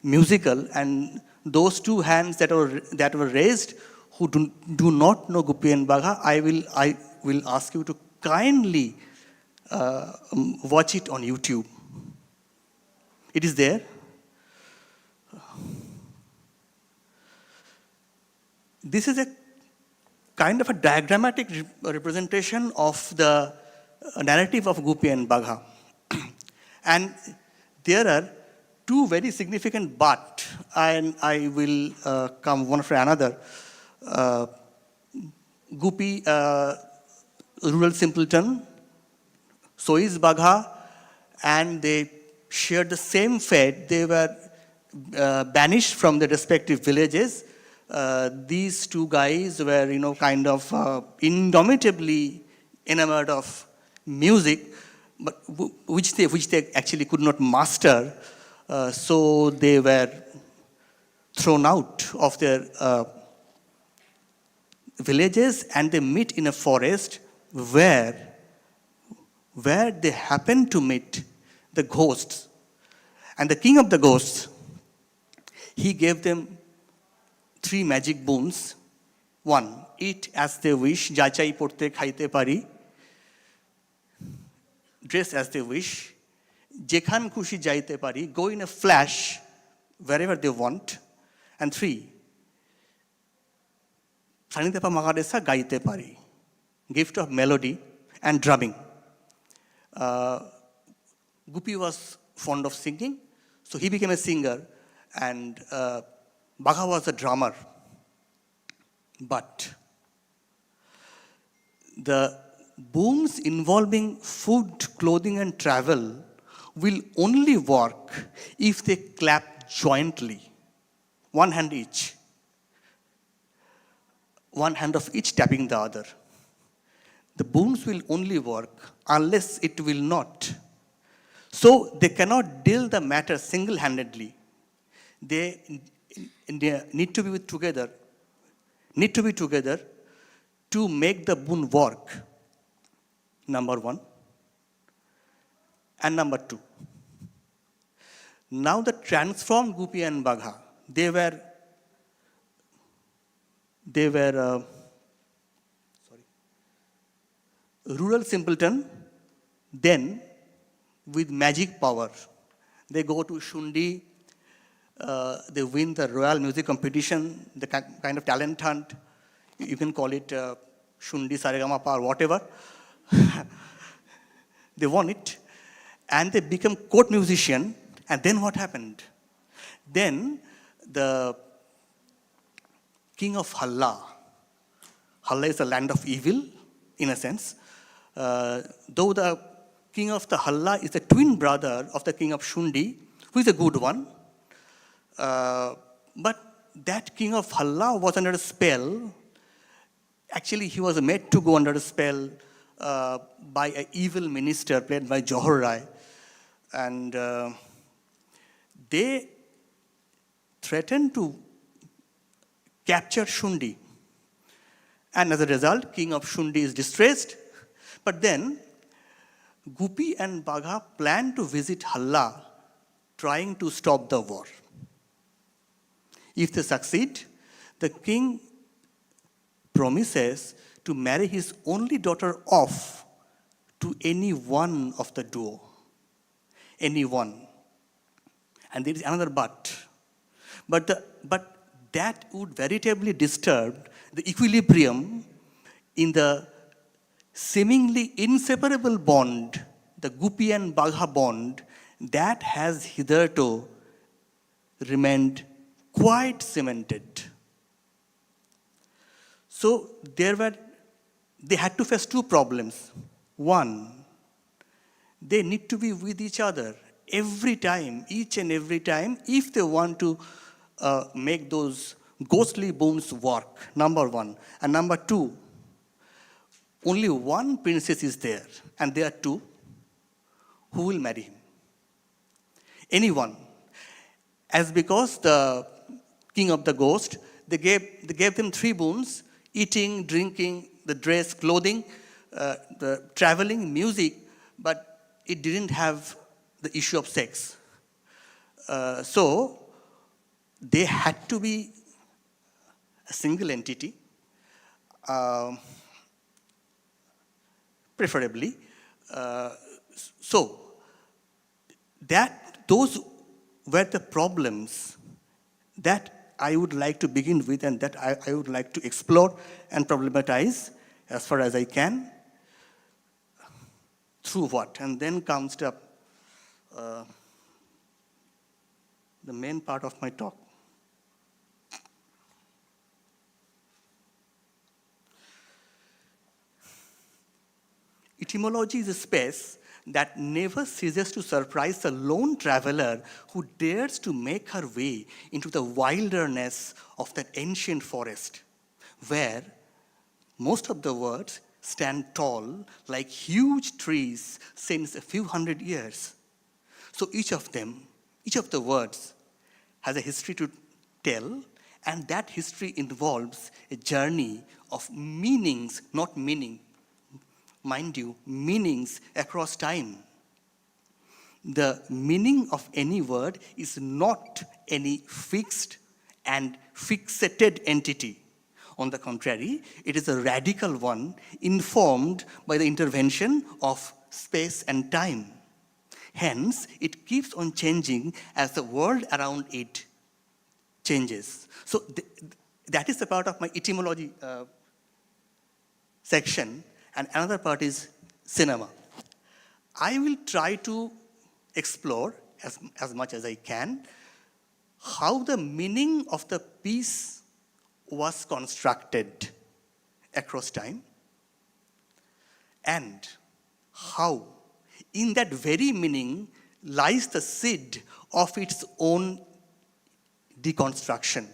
musical, and those two hands that were raised who do not know Guppy and Bagha, I will ask you to kindly watch it on YouTube. It is there. This is a kind of a diagrammatic representation of the narrative of Guppy and Bagha. And there are two very significant but, and I will come one after another. Guppy, rural simpleton, so is Bagha, and they shared the same fate. They were banished from their respective villages. These two guys were, kind of indomitably enamored of music, but which they actually could not master. So they were thrown out of their villages, and they meet in a forest where they happen to meet the ghosts. And the king of the ghosts, he gave them 3 magic boons. 1, eat as they wish, jachai porte khaite pari. Dress as they wish, jekhan khushi jaite pari, go in a flash wherever they want. And 3, sanitepa magadesa gaite pari, gift of melody and drumming. Guppy was fond of singing, so he became a singer, and Bagha was a drummer. But the booms involving food, clothing, and travel will only work if they clap jointly, one hand each, one hand of each tapping the other. The booms will only work unless it will not. So they cannot deal the matter single-handedly. They need to be together to make the boon work. Number one. And number two. Now the transformed Gupi and Bagha, they were rural simpleton, then with magic power. They go to Shundi, they win the royal music competition, the kind of talent hunt. You can call it Shundi Saregama or whatever. They won it, and they become court musician. And then what happened? Then the king of Halla is a land of evil, in a sense. Though the king of the Halla is the twin brother of the king of Shundi, who is a good one. But that king of Halla was under a spell. Actually, he was made to go under a spell by an evil minister played by Johar Rai. And they threatened to capture Shundi. And as a result, king of Shundi is distressed. But then, Gupi and Bagha plan to visit Halla, trying to stop the war. If they succeed, the king promises to marry his only daughter off to any one of the duo. Any one. And there is another but. But that would veritably disturb the equilibrium in the seemingly inseparable bond, the Gupi and Bagha bond, that has hitherto remained quite cemented. So they had to face two problems. One, they need to be with each other every time, each and every time, if they want to make those ghostly booms work, number one. And number two, only one princess is there, and there are two. Who will marry him? Anyone. As because the king of the ghost, they gave them three boons: eating, drinking, the dress, clothing, the traveling, music, but it didn't have the issue of sex. So they had to be a single entity, preferably. So those were the problems that I would like to begin with, and that I would like to explore and problematize as far as I can. Through what? And then comes the main part of my talk. Etymology is a space that never ceases to surprise the lone traveler who dares to make her way into the wilderness of that ancient forest, where most of the words stand tall like huge trees since a few hundred years. So each of the words has a history to tell, and that history involves a journey of meanings, not meaning. Mind you, meanings across time. The meaning of any word is not any fixed and fixated entity. On the contrary, it is a radical one informed by the intervention of space and time. Hence, it keeps on changing as the world around it changes. So that is the part of my etymology section. And another part is cinema. I will try to explore as much as I can, how the meaning of the piece was constructed across time, and how in that very meaning lies the seed of its own deconstruction.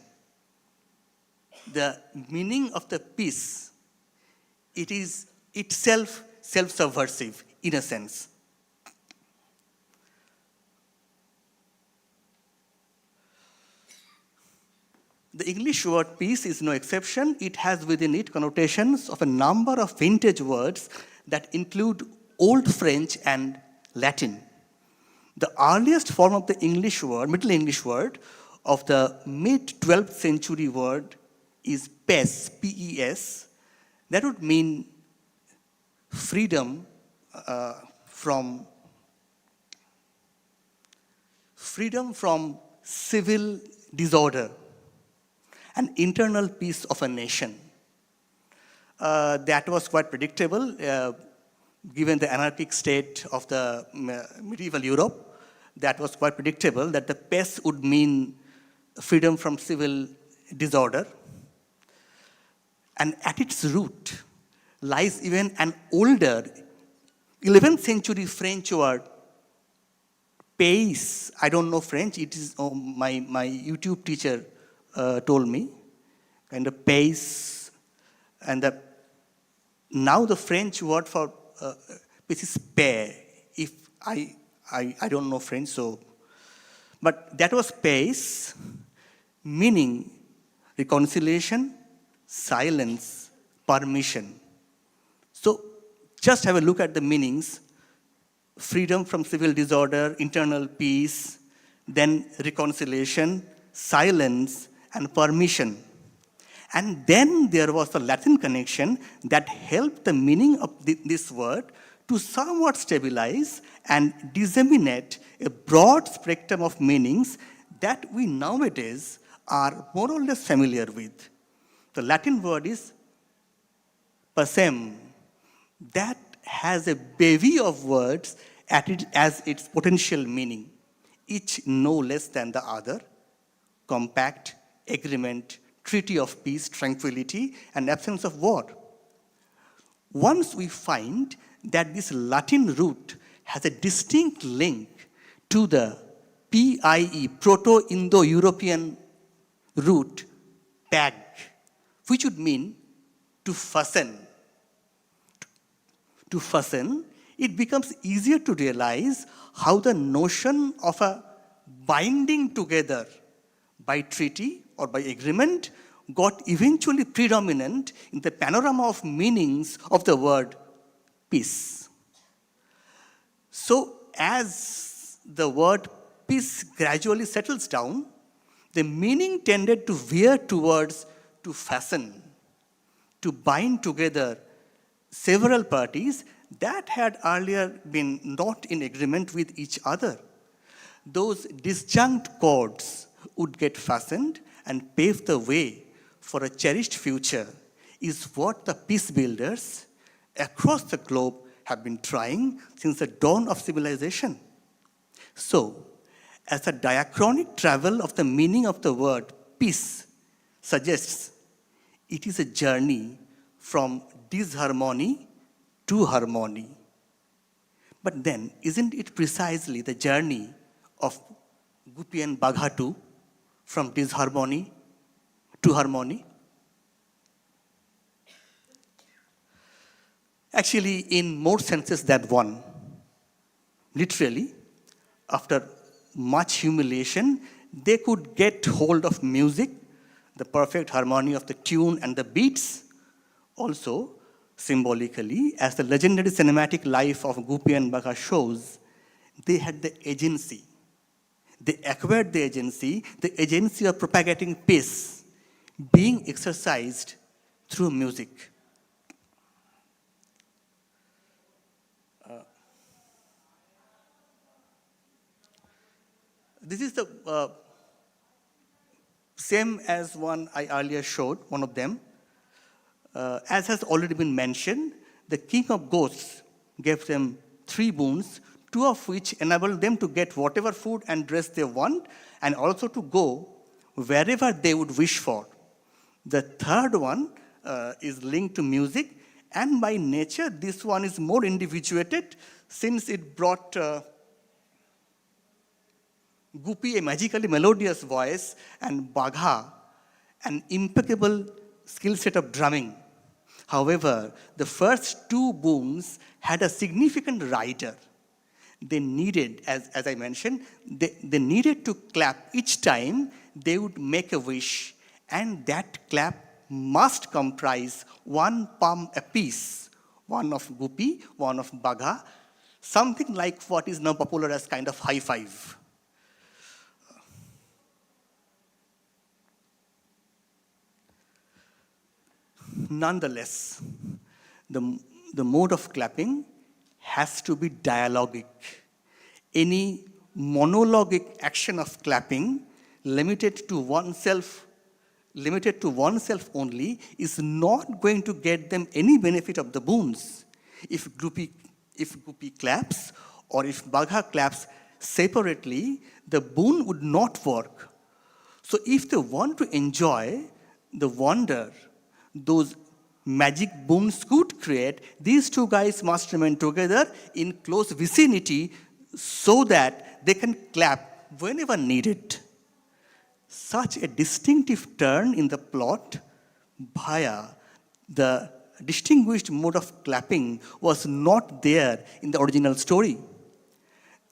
The meaning of the piece, it is itself self-subversive in a sense. The English word piece is no exception. It has within it connotations of a number of vintage words that include Old French and Latin. The earliest form of the English word, Middle English word, of the mid-12th century word is pes, P-E-S. That would mean freedom from civil disorder, an internal peace of a nation. That was quite predictable, given the anarchic state of the medieval Europe. That was quite predictable that the pes would mean freedom from civil disorder. And at its root lies even an older 11th century French word, pays. I don't know French. It is my YouTube teacher told me, kind of pays. And now the French word for this is paix. If I don't know French, so, but that was pays, meaning reconciliation, silence, permission. So just have a look at the meanings: freedom from civil disorder, internal peace, then reconciliation, silence, and permission. And then there was a Latin connection that helped the meaning of this word to somewhat stabilize and disseminate a broad spectrum of meanings that we nowadays are more or less familiar with. The Latin word is passem. That has a bevy of words as its potential meaning, each no less than the other: compact, agreement, treaty of peace, tranquility, and absence of war. Once we find that this Latin root has a distinct link to the PIE, Proto-Indo-European root, pag, which would mean to fasten. To fasten, it becomes easier to realize how the notion of a binding together by treaty or by agreement got eventually predominant in the panorama of meanings of the word peace. So as the word peace gradually settles down, the meaning tended to veer towards to fasten, to bind together several parties that had earlier been not in agreement with each other. Those disjunct cords would get fastened and pave the way for a cherished future is what the peace builders across the globe have been trying since the dawn of civilization. So, as a diachronic travel of the meaning of the word peace suggests, it is a journey from disharmony to harmony. But then, isn't it precisely the journey of Gupi and Bagha too, from disharmony to harmony? Actually, in more senses than one. Literally, after much humiliation, they could get hold of music, the perfect harmony of the tune and the beats. Also, symbolically, as the legendary cinematic life of Gupi and Bagha shows, they had the agency. They acquired the agency of propagating peace, being exercised through music. This is the same as one I earlier showed, one of them. As has already been mentioned, the king of ghosts gave them 3 boons to two of which enable them to get whatever food and dress they want, and also to go wherever they would wish for. The third one is linked to music, and by nature, this one is more individuated since it brought Guppy a magically melodious voice and Bagha an impeccable skill set of drumming. However, the first two booms had a significant rider. They needed, as I mentioned, they needed to clap each time they would make a wish, and that clap must comprise one palm apiece, one of Guppy, one of Bagha, something like what is now popular as kind of high five. Nonetheless, the mode of clapping has to be dialogic. Any monologic action of clapping limited to oneself only is not going to get them any benefit of the boons. If Guppy claps or if Bagha claps separately, the boon would not work. So if they want to enjoy the wonder those magic boons could create, these two guys must remain together in close vicinity so that they can clap whenever needed. Such a distinctive turn in the plot via the distinguished mode of clapping was not there in the original story.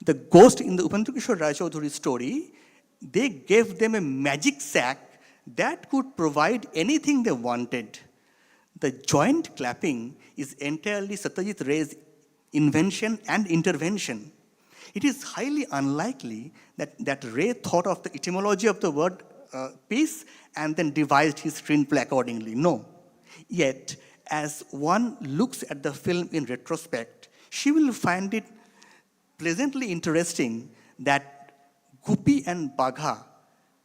The ghost in the Upendra Kishore Rai Chaudhuri story, they gave them a magic sack that could provide anything they wanted. The joint clapping is entirely Satyajit Ray's invention and intervention. It is highly unlikely that Ray thought of the etymology of the word peace and then devised his screenplay accordingly. No. Yet, as one looks at the film in retrospect, she will find it pleasantly interesting that Guppy and Bagha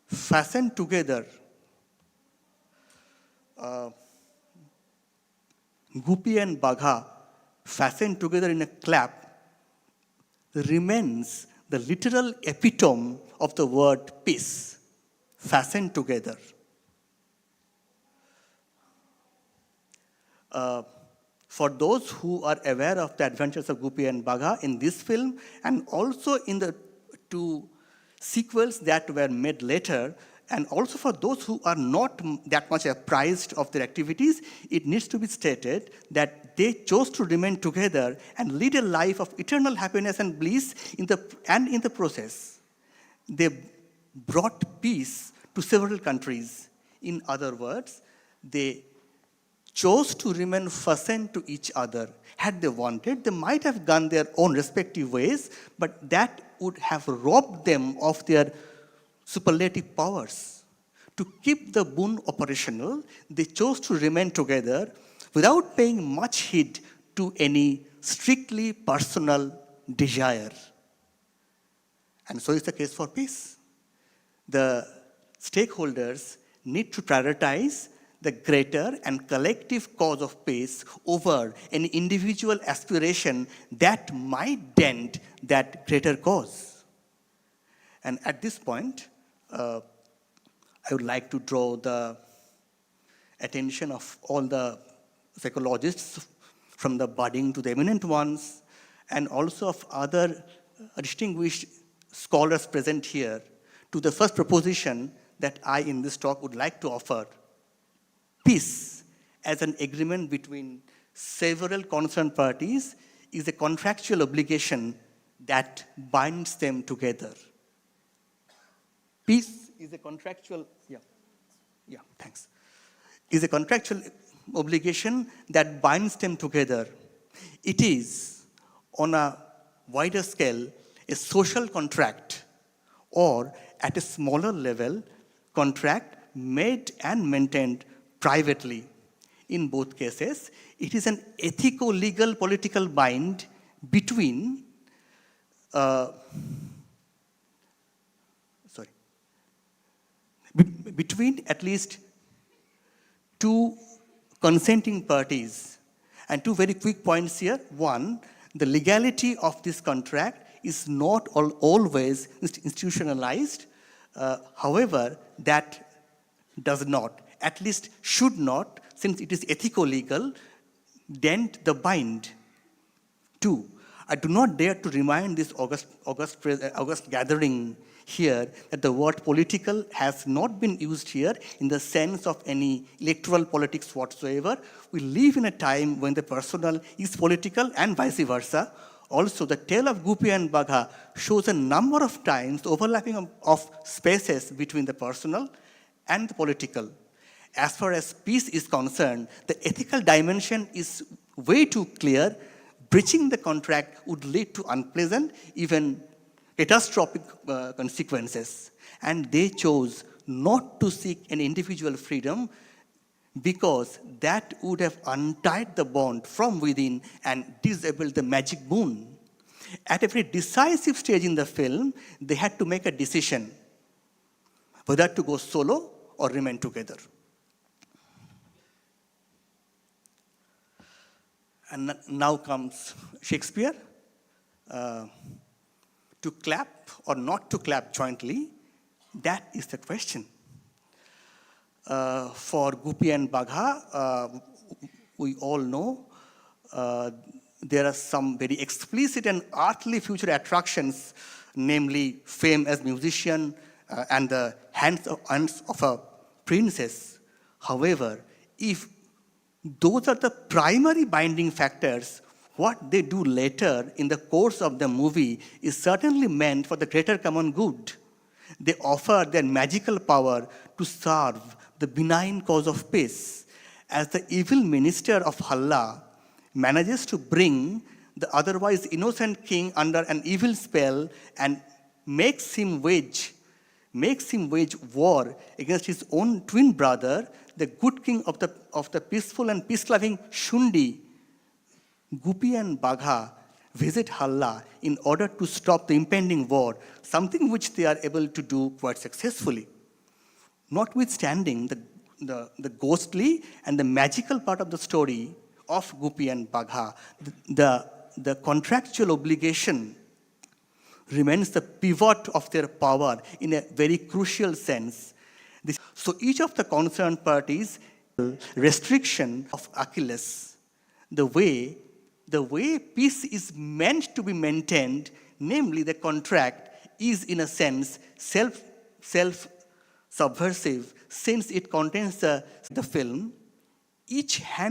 fastened together in a clap remains the literal epitome of the word peace, fastened together. For those who are aware of the adventures of Guppy and Bagha in this film, and also in the two sequels that were made later, and also for those who are not that much apprised of their activities, it needs to be stated that they chose to remain together and lead a life of eternal happiness and bliss in the process. They brought peace to several countries. In other words, they chose to remain fastened to each other. Had they wanted, they might have gone their own respective ways, but that would have robbed them of their superlative powers. To keep the boon operational, they chose to remain together without paying much heed to any strictly personal desire. And so is the case for peace. The stakeholders need to prioritize the greater and collective cause of peace over any individual aspiration that might dent that greater cause. And at this point, I would like to draw the attention of all the psychologists, from the budding to the eminent ones, and also of other distinguished scholars present here, to the first proposition that I in this talk would like to offer. Peace, as an agreement between several concerned parties, is a contractual obligation that binds them together. Peace is a contractual, is a contractual obligation that binds them together. It is, on a wider scale, a social contract, or at a smaller level, contract made and maintained privately. In both cases, it is an ethico-legal political bind between between at least two consenting parties. And two very quick points here. One, the legality of this contract is not always institutionalized. However, that does not, at least should not, since it is ethico-legal, dent the bind. 2, I do not dare to remind this August gathering here that the word political has not been used here in the sense of any electoral politics whatsoever. We live in a time when the personal is political and vice versa. Also, the tale of Gupi and Bagha shows a number of times the overlapping of spaces between the personal and the political. As far as peace is concerned, the ethical dimension is way too clear. Breaching the contract would lead to unpleasant, even catastrophic consequences. And they chose not to seek an individual freedom because that would have untied the bond from within and disabled the magic boon. At a very decisive stage in the film, they had to make a decision whether to go solo or remain together. And now comes Shakespeare. To clap or not to clap jointly, that is the question. For Gupi and Bagha, we all know there are some very explicit and earthly future attractions, namely fame as musician and the hands of a princess. However, if those are the primary binding factors, what they do later in the course of the movie is certainly meant for the greater common good. They offer their magical power to serve the benign cause of peace. As the evil minister of Halla manages to bring the otherwise innocent king under an evil spell and makes him wage war against his own twin brother, the good king of the peaceful and peace-loving Shundi, Gupi and Bagha visit Halla in order to stop the impending war, something which they are able to do quite successfully. Notwithstanding the ghostly and the magical part of the story of Gupi and Bagha, the contractual obligation remains the pivot of their power in a very crucial sense. So each of the concerned parties, restriction of Achilles, the way peace is meant to be maintained, namely the contract, is in a sense self-subversive, since it contains the film. Each hand